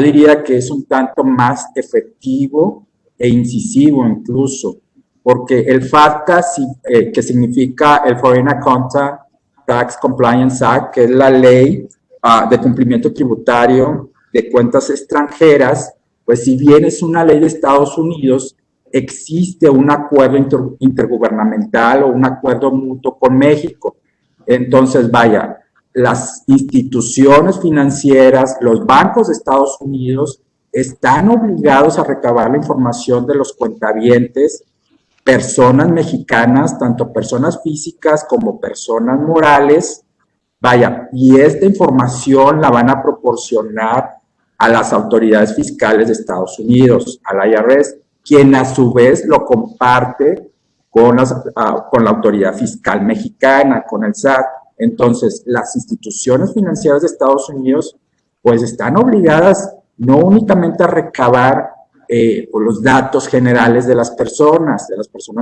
diría que es un tanto más efectivo e incisivo incluso, porque el FATCA, que significa el Foreign Account Tax Compliance Act, que es la ley de cumplimiento tributario de cuentas extranjeras, pues si bien es una ley de Estados Unidos, existe un acuerdo intergubernamental o un acuerdo mutuo con México. Entonces, vaya, las instituciones financieras, los bancos de Estados Unidos están obligados a recabar la información de los cuentavientes, personas mexicanas, tanto personas físicas como personas morales, vaya, y esta información la van a proporcionar a las autoridades fiscales de Estados Unidos, a la IRS, quien a su vez lo comparte con la autoridad fiscal mexicana, con el SAT. Entonces, las instituciones financieras de Estados Unidos, pues están obligadas no únicamente a recabar los datos generales de las personas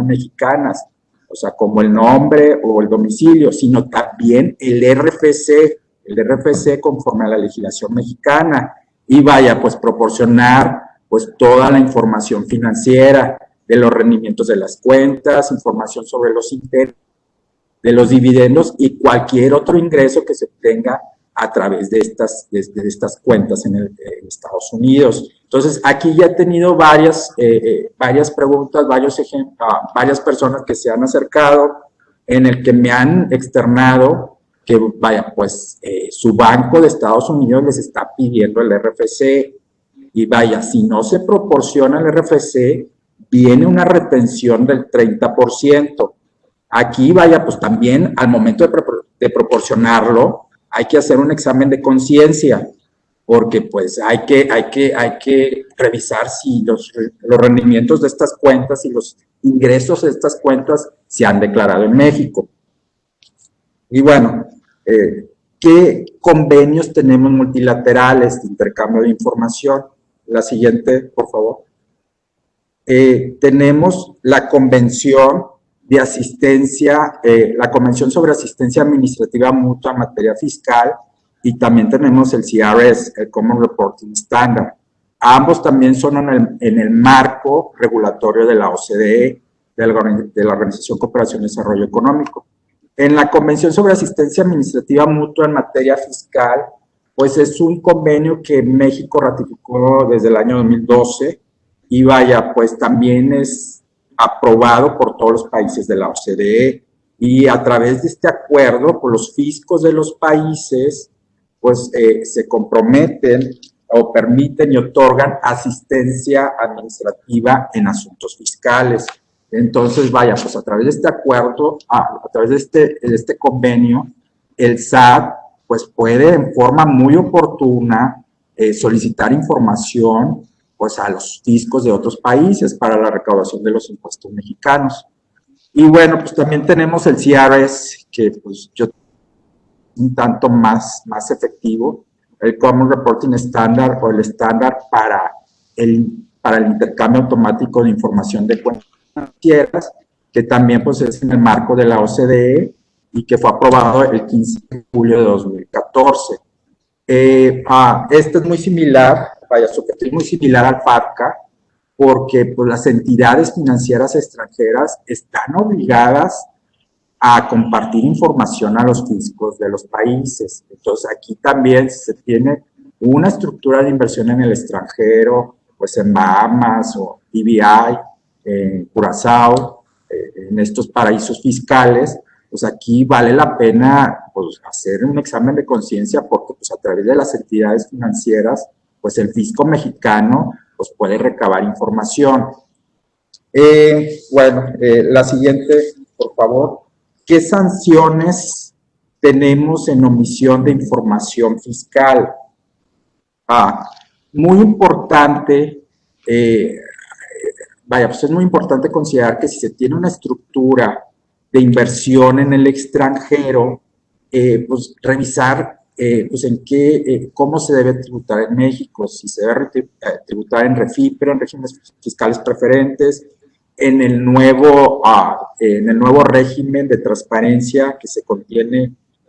mexicanas, o sea, como el nombre o el domicilio, sino también el RFC conforme a la legislación mexicana, y vaya, pues proporcionar pues toda la información financiera de los rendimientos de las cuentas, información sobre los intereses, de los dividendos y cualquier otro ingreso que se tenga a través de estas cuentas en Estados Unidos. Entonces, aquí ya he tenido varias preguntas, varias personas que se han acercado, en el que me han externado que, vaya, pues su banco de Estados Unidos les está pidiendo el RFC, y vaya, si no se proporciona el RFC, viene una retención del 30%. Aquí, vaya, pues también al momento de proporcionarlo, hay que hacer un examen de conciencia, porque pues hay que revisar si los rendimientos de estas cuentas y los ingresos de estas cuentas se han declarado en México. Y bueno, ¿qué convenios tenemos multilaterales de intercambio de información? La siguiente, por favor. Tenemos la Convención de Asistencia, la Convención sobre Asistencia Administrativa Mutua en materia fiscal, y también tenemos el CRS, el Common Reporting Standard. Ambos también son en el marco regulatorio de la OCDE, de la Organización de Cooperación y Desarrollo Económico. En la Convención sobre Asistencia Administrativa Mutua en materia fiscal, pues es un convenio que México ratificó desde el año 2012, y vaya, pues también es aprobado por todos los países de la OCDE, y a través de este acuerdo, pues los fiscos de los países, pues se comprometen o permiten y otorgan asistencia administrativa en asuntos fiscales. Entonces, vaya, pues a través de este acuerdo, a través de este convenio, el SAT pues puede en forma muy oportuna solicitar información pues a los fiscos de otros países para la recaudación de los impuestos mexicanos. Y bueno, pues también tenemos el CRS, que pues yo un tanto más efectivo, el Common Reporting Standard o el estándar para el intercambio automático de información de cuentas financieras, que también pues es en el marco de la OCDE y que fue aprobado el 15 de julio de 2014. Este es muy similar, su objetivo es muy similar al FATCA, porque pues, las entidades financieras extranjeras están obligadas a compartir información a los fiscos de los países. Entonces, aquí también se tiene una estructura de inversión en el extranjero, pues en Bahamas o BVI, en Curazao, en estos paraísos fiscales, pues aquí vale la pena pues, hacer un examen de conciencia porque pues, a través de las entidades financieras, pues el fisco mexicano pues, puede recabar información. La siguiente, por favor. ¿Qué sanciones tenemos en omisión de información fiscal? Muy importante, pues es muy importante considerar que si se tiene una estructura de inversión en el extranjero, pues revisar pues cómo se debe tributar en México, si se debe tributar en REFIPRE, en regímenes fiscales preferentes, en el nuevo régimen de transparencia que se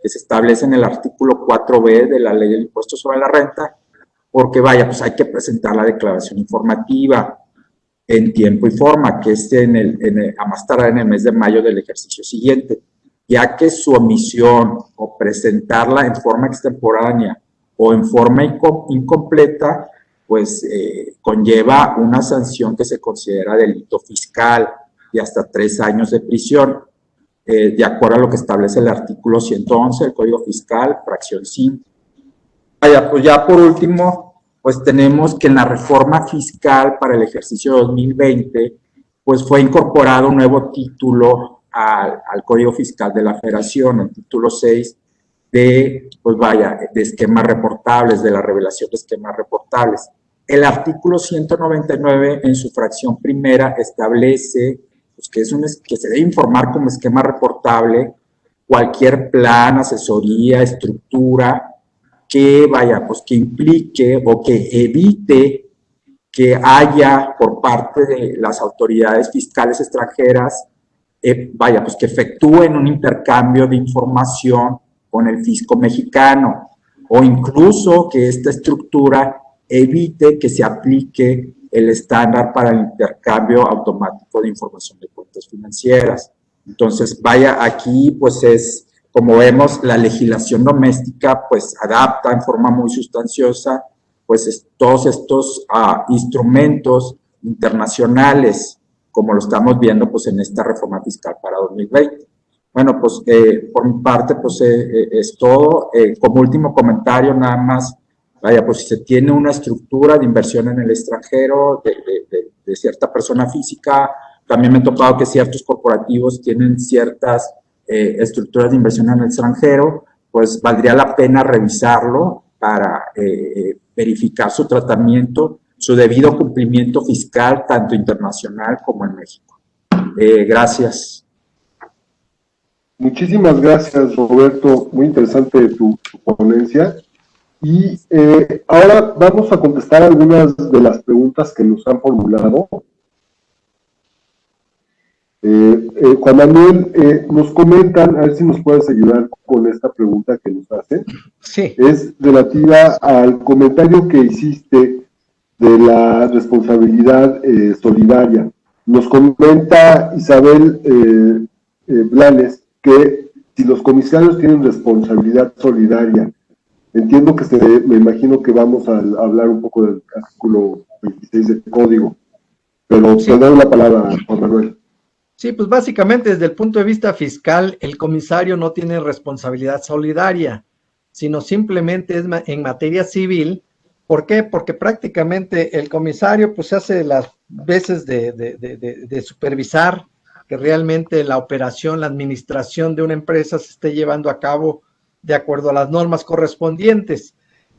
establece en el artículo 4B de la Ley del Impuesto sobre la Renta, porque pues hay que presentar la declaración informativa en tiempo y forma, que es a más tardar en el mes de mayo del ejercicio siguiente, ya que su omisión o presentarla en forma extemporánea o en forma incompleta, pues conlleva una sanción que se considera delito fiscal y hasta 3 años de prisión, de acuerdo a lo que establece el artículo 111 del Código Fiscal, fracción 5. Pues ya por último, pues tenemos que en la reforma fiscal para el ejercicio 2020, pues fue incorporado un nuevo título al Código Fiscal de la Federación, el título 6 de esquemas reportables, de la revelación de esquemas reportables. El artículo 199 en su fracción primera establece pues, que se debe informar como esquema reportable cualquier plan, asesoría, estructura que que implique o que evite que haya por parte de las autoridades fiscales extranjeras, pues que efectúen un intercambio de información con el fisco mexicano, o incluso que esta estructura evite que se aplique el estándar para el intercambio automático de información de cuentas financieras. Entonces, aquí pues es, como vemos, la legislación doméstica pues adapta en forma muy sustanciosa pues todos estos instrumentos internacionales, como lo estamos viendo pues en esta reforma fiscal para 2020. Bueno, pues por mi parte pues es todo. Como último comentario nada más, pues si se tiene una estructura de inversión en el extranjero de cierta persona física, también me he topado que ciertos corporativos tienen ciertas estructuras de inversión en el extranjero, pues valdría la pena revisarlo para verificar su tratamiento, su debido cumplimiento fiscal, tanto internacional como en México. Gracias. Muchísimas gracias, Roberto. Muy interesante tu ponencia. Y ahora vamos a contestar algunas de las preguntas que nos han formulado. Juan Manuel, nos comentan, a ver si nos puedes ayudar con esta pregunta que nos hacen. Sí. Es relativa al comentario que hiciste de la responsabilidad solidaria. Nos comenta Isabel Blanes que si los comisarios tienen responsabilidad solidaria, entiendo que me imagino que vamos a hablar un poco del artículo 26 del código, pero te doy la palabra, Juan Manuel. Sí, pues básicamente desde el punto de vista fiscal, el comisario no tiene responsabilidad solidaria, sino simplemente es en materia civil. ¿Por qué? Porque prácticamente el comisario pues hace las veces de supervisar que realmente la operación, la administración de una empresa se esté llevando a cabo de acuerdo a las normas correspondientes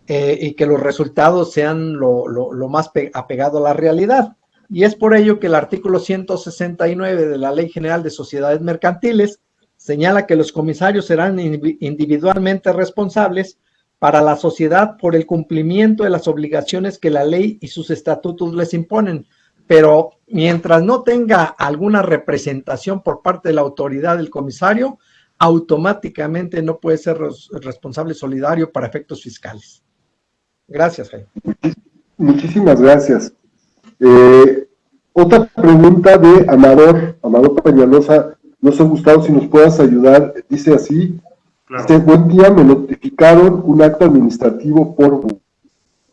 y que los resultados sean lo más apegado a la realidad. Y es por ello que el artículo 169 de la Ley General de Sociedades Mercantiles señala que los comisarios serán individualmente responsables para la sociedad por el cumplimiento de las obligaciones que la ley y sus estatutos les imponen, pero mientras no tenga alguna representación por parte de la autoridad del comisario, automáticamente no puede ser responsable solidario para efectos fiscales. Gracias, Jaime. Muchísimas gracias. Otra pregunta de Amador Peñalosa. No sé, Gustavo, si nos puedas ayudar. Dice así: claro. Buen día, me notificaron un acto administrativo por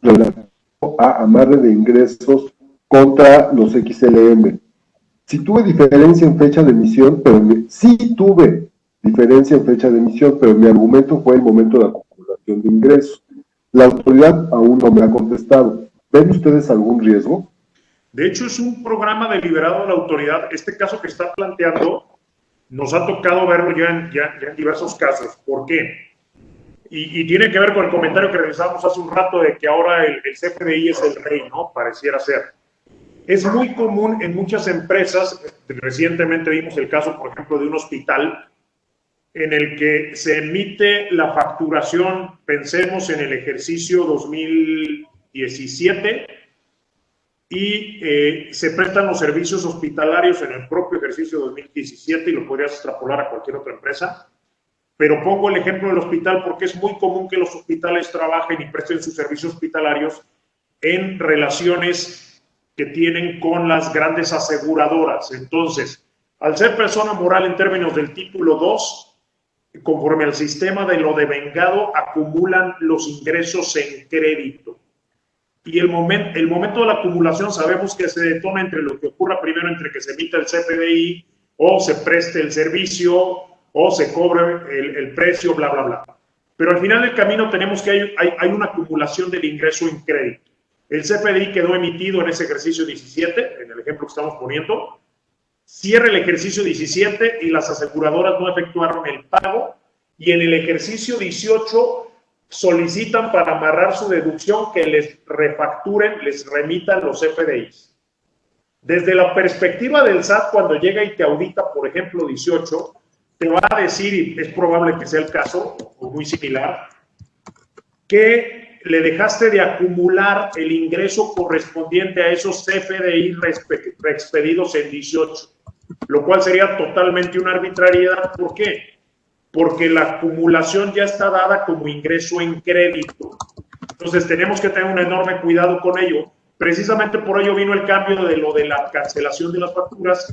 relativo a amarre de ingresos contra los XLM. Sí tuve diferencia en fecha de emisión, pero mi argumento fue el momento de acumulación de ingresos. La autoridad aún no me ha contestado. ¿Ven ustedes algún riesgo? De hecho, es un programa deliberado de la autoridad. Este caso que está planteando nos ha tocado verlo ya en diversos casos. ¿Por qué? Y tiene que ver con el comentario que realizamos hace un rato de que ahora el CFDI es el rey, ¿no? Pareciera ser. Es muy común en muchas empresas. Recientemente vimos el caso, por ejemplo, de un hospital en el que se emite la facturación, pensemos en el ejercicio 2017, y se prestan los servicios hospitalarios en el propio ejercicio 2017, y lo podrías extrapolar a cualquier otra empresa. Pero pongo el ejemplo del hospital porque es muy común que los hospitales trabajen y presten sus servicios hospitalarios en relaciones que tienen con las grandes aseguradoras. Entonces, al ser persona moral en términos del título 2, conforme al sistema de lo devengado, acumulan los ingresos en crédito. Y el momento de la acumulación sabemos que se detona entre lo que ocurra primero, entre que se emita el CFDI o se preste el servicio o se cobre el precio, bla, bla, bla. Pero al final del camino tenemos que hay una acumulación del ingreso en crédito. El CFDI quedó emitido en ese ejercicio 17, en el ejemplo que estamos poniendo. Cierra el ejercicio 17 y las aseguradoras no efectuaron el pago, y en el ejercicio 18 solicitan para amarrar su deducción que les refacturen, les remitan los CFDIs. Desde la perspectiva del SAT, cuando llega y te audita, por ejemplo, 18, te va a decir, y es probable que sea el caso, o muy similar, que le dejaste de acumular el ingreso correspondiente a esos CFDI reexpedidos en 18, lo cual sería totalmente una arbitrariedad. ¿Por qué? Porque la acumulación ya está dada como ingreso en crédito. Entonces tenemos que tener un enorme cuidado con ello. Precisamente por ello vino el cambio de lo de la cancelación de las facturas,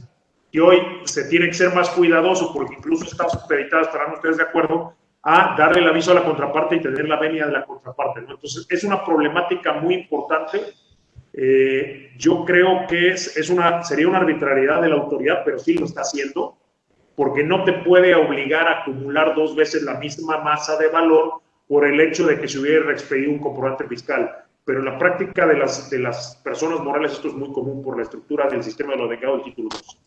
que hoy se tiene que ser más cuidadoso, porque incluso están supeditadas, estarán ustedes de acuerdo, a darle el aviso a la contraparte y tener la venia de la contraparte, ¿no? Entonces es una problemática muy importante. Yo creo que sería una arbitrariedad de la autoridad, pero sí lo está haciendo, porque no te puede obligar a acumular 2 veces la misma masa de valor por el hecho de que se hubiera expedido un comprobante fiscal. Pero en la práctica de las personas morales esto es muy común por la estructura del sistema de lo devengado del título 2.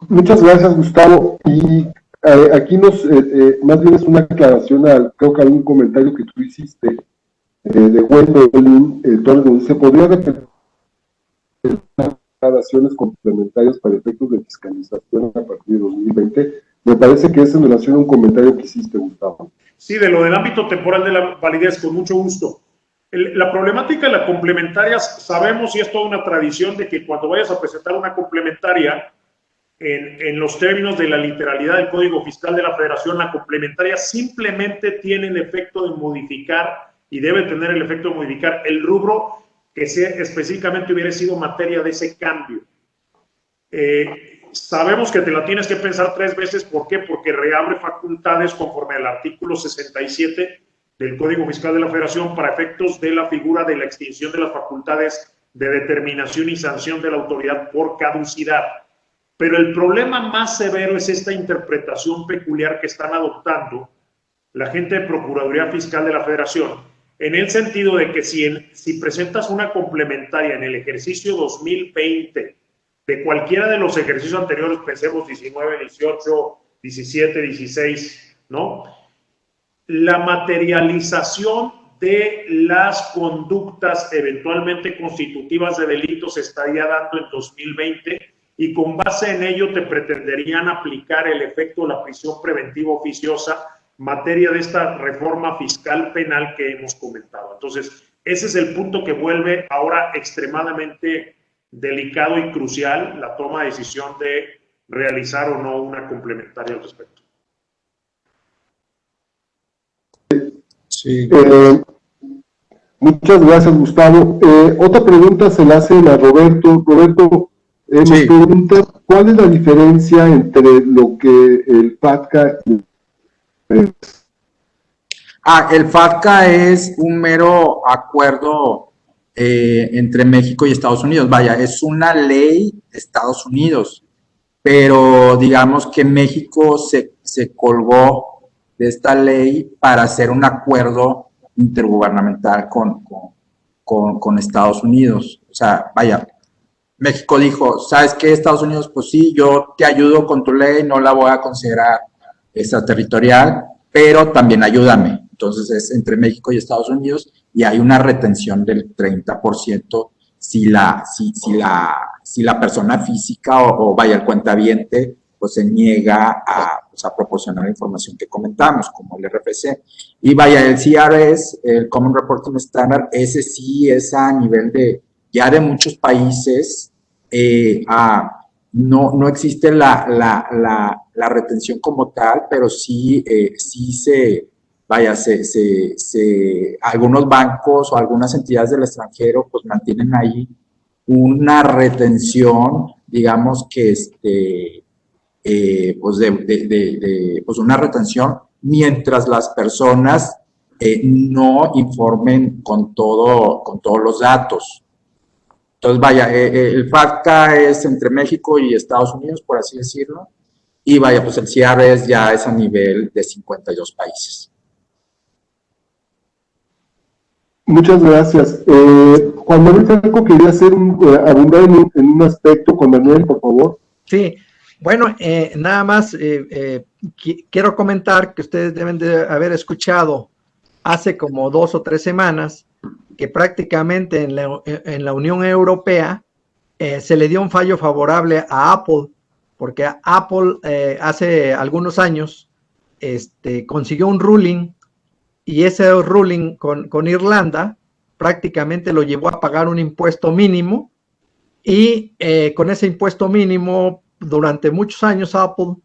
Muchas gracias, Gustavo. Y aquí más bien es una aclaración creo que a un comentario que tú hiciste de Gwendolyn Torres, donde se podría repetir acciones complementarias para efectos de fiscalización a partir de 2020. Me parece que es en relación a un comentario que hiciste, Gustavo. Sí, de lo del ámbito temporal de la validez, con mucho gusto. La problemática de las complementarias, sabemos, y es toda una tradición, de que cuando vayas a presentar una complementaria, en los términos de la literalidad del Código Fiscal de la Federación, la complementaria simplemente tiene el efecto de modificar, y debe tener el efecto de modificar el rubro que específicamente hubiera sido materia de ese cambio. Sabemos que te la tienes que pensar 3 veces. ¿Por qué? Porque reabre facultades conforme al artículo 67 del Código Fiscal de la Federación para efectos de la figura de la extinción de las facultades de determinación y sanción de la autoridad por caducidad. Pero el problema más severo es esta interpretación peculiar que están adoptando la gente de Procuraduría Fiscal de la Federación, en el sentido de que si presentas una complementaria en el ejercicio 2020 de cualquiera de los ejercicios anteriores, pensemos 19, 18, 17, 16, ¿no? La materialización de las conductas eventualmente constitutivas de delitos se estaría dando en 2020 y con base en ello te pretenderían aplicar el efecto de la prisión preventiva oficiosa, materia de esta reforma fiscal penal que hemos comentado. Entonces, ese es el punto que vuelve ahora extremadamente delicado y crucial la toma de decisión de realizar o no una complementaria al respecto. Sí. Muchas gracias, Gustavo. Otra pregunta se la hacen a Roberto. Roberto, nos pregunta, ¿cuál es la diferencia entre lo que el FATCA y el FATCA es un mero acuerdo entre México y Estados Unidos. Vaya, es una ley de Estados Unidos, pero digamos que México se colgó de esta ley para hacer un acuerdo intergubernamental con Estados Unidos. O sea, vaya, México dijo, ¿sabes qué, Estados Unidos? Pues sí, yo te ayudo con tu ley, no la voy a considerar extraterritorial, pero también ayúdame. Entonces es entre México y Estados Unidos y hay una retención del 30% si la persona física o vaya, el cuentaviente, pues se niega a proporcionar la información que comentamos, como el RFC. Y vaya, el CRS, el Common Reporting Standard, ese sí es a nivel ya de muchos países. No existe la retención como tal, pero sí algunos bancos o algunas entidades del extranjero pues mantienen ahí una retención, digamos que pues una retención mientras las personas no informen con todos los datos. Entonces, vaya, el FATCA es entre México y Estados Unidos, por así decirlo, y vaya, pues el CRS ya es a nivel de 52 países. Muchas gracias. Juan Manuel Franco quería abundar en un aspecto. Juan Manuel, por favor. Sí, bueno, nada más quiero comentar que ustedes deben de haber escuchado hace como 2 o 3 semanas que prácticamente en la Unión Europea se le dio un fallo favorable a Apple, porque Apple hace algunos años consiguió un ruling, y ese ruling con Irlanda prácticamente lo llevó a pagar un impuesto mínimo, y con ese impuesto mínimo durante muchos años Apple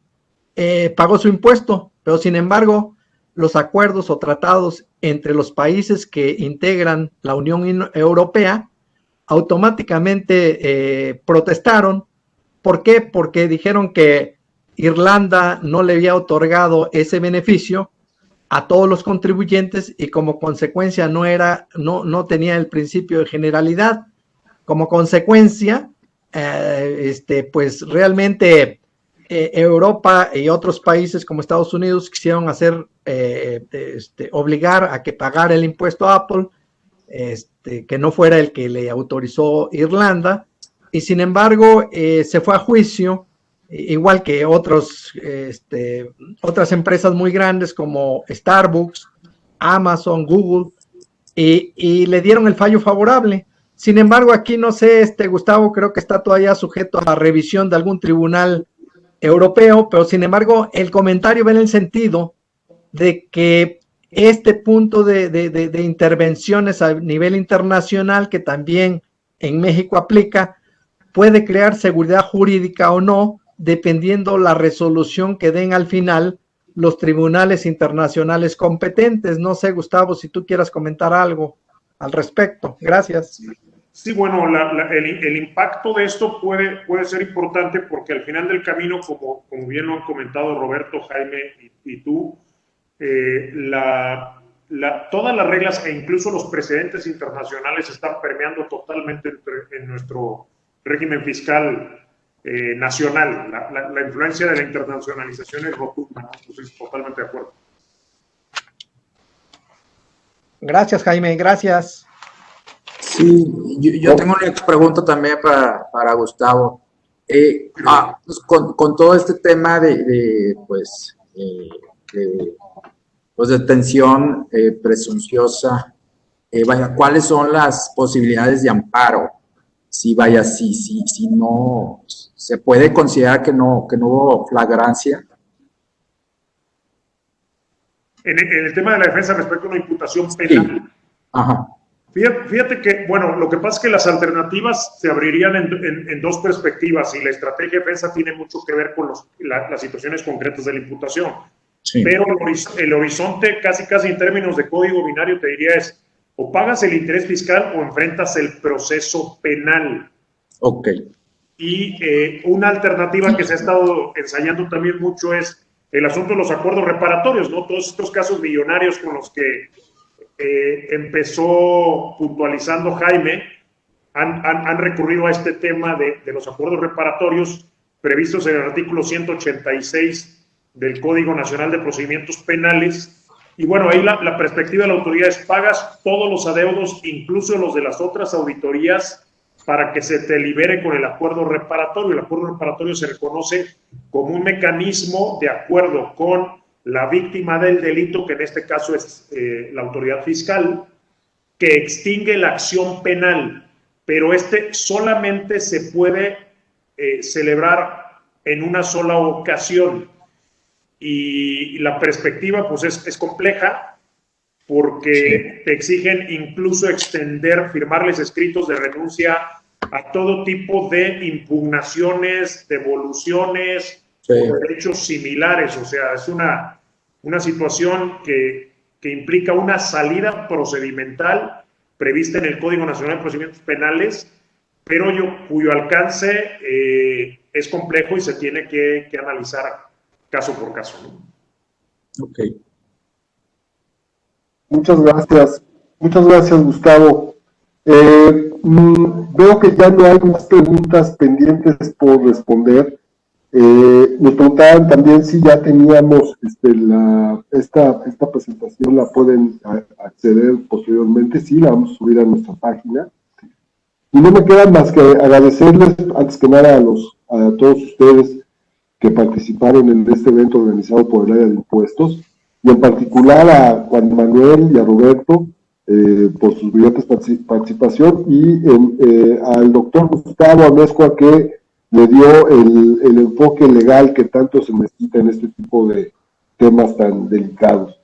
pagó su impuesto, pero sin embargo los acuerdos o tratados entre los países que integran la Unión Europea automáticamente protestaron. ¿Por qué? Porque dijeron que Irlanda no le había otorgado ese beneficio a todos los contribuyentes y como consecuencia no tenía el principio de generalidad. Como consecuencia, pues realmente Europa y otros países como Estados Unidos quisieron obligar a que pagara el impuesto a Apple, que no fuera el que le autorizó Irlanda, y sin embargo se fue a juicio, igual que otras empresas muy grandes como Starbucks, Amazon, Google, y le dieron el fallo favorable. Sin embargo, aquí no sé, Gustavo, creo que está todavía sujeto a la revisión de algún tribunal europeo, pero sin embargo, el comentario va en el sentido de que este punto de intervenciones a nivel internacional, que también en México aplica, puede crear seguridad jurídica o no, dependiendo la resolución que den al final los tribunales internacionales competentes. No sé, Gustavo, si tú quieras comentar algo al respecto. Gracias. Sí, bueno, el impacto de esto puede ser importante porque al final del camino, como bien lo han comentado Roberto, Jaime y tú, todas las reglas e incluso los precedentes internacionales están permeando totalmente en nuestro régimen fiscal nacional. La influencia de la internacionalización es rotunda, ¿no? Entonces, totalmente de acuerdo. Gracias, Jaime, gracias. Sí, yo tengo una pregunta también para Gustavo. Pues con todo este tema de detención presunciosa, ¿cuáles son las posibilidades de amparo si vaya, si no, se puede considerar que no hubo flagrancia. En el tema de la defensa respecto a una imputación penal. Sí. Ajá. Fíjate que, bueno, lo que pasa es que las alternativas se abrirían en dos perspectivas y la estrategia de defensa tiene mucho que ver con las situaciones concretas de la imputación. Sí. Pero el horizonte, casi en términos de código binario, te diría es o pagas el interés fiscal o enfrentas el proceso penal. Ok. Y una alternativa que se ha estado ensayando también mucho es el asunto de los acuerdos reparatorios, ¿no? Todos estos casos millonarios con los que empezó puntualizando Jaime, han recurrido a este tema de los acuerdos reparatorios previstos en el artículo 186 del Código Nacional de Procedimientos Penales. Y bueno, ahí la perspectiva de la autoridad es pagas todos los adeudos, incluso los de las otras auditorías, para que se te libere con el acuerdo reparatorio. El acuerdo reparatorio se reconoce como un mecanismo de acuerdo con la víctima del delito, que en este caso es la autoridad fiscal, que extingue la acción penal, pero solamente se puede celebrar en una sola ocasión. Y la perspectiva pues es compleja, porque te exigen incluso firmarles escritos de renuncia a todo tipo de impugnaciones, devoluciones, o derechos similares. O sea, es una situación que implica una salida procedimental prevista en el Código Nacional de Procedimientos Penales, pero cuyo alcance es complejo y se tiene que analizar caso por caso, ¿no? Ok. Muchas gracias, Gustavo. Veo que ya no hay más preguntas pendientes por responder. Nos preguntaban también si ya teníamos esta presentación, la pueden acceder posteriormente. Sí, la vamos a subir a nuestra página. Y no me queda más que agradecerles, antes que nada, a todos ustedes que participaron en este evento organizado por el área de impuestos, y en particular a Juan Manuel y a Roberto por sus brillantes participación, y al doctor Gustavo Amezcua, que le dio el enfoque legal que tanto se necesita en este tipo de temas tan delicados.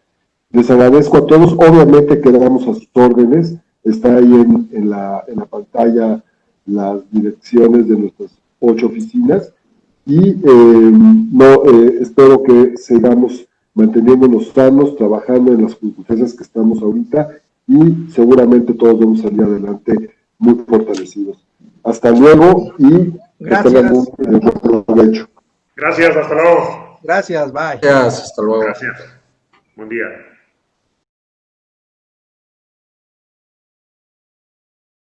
Les agradezco a todos. Obviamente quedamos a sus órdenes. Está ahí en la pantalla las direcciones de nuestras 8 oficinas, y espero que sigamos manteniéndonos sanos, trabajando en las circunstancias que estamos ahorita, y seguramente todos vamos a salir adelante muy fortalecidos. Hasta luego y gracias. Que tengan un buen provecho. Gracias, hasta luego. Gracias, bye. Gracias, hasta luego. Gracias. Buen día.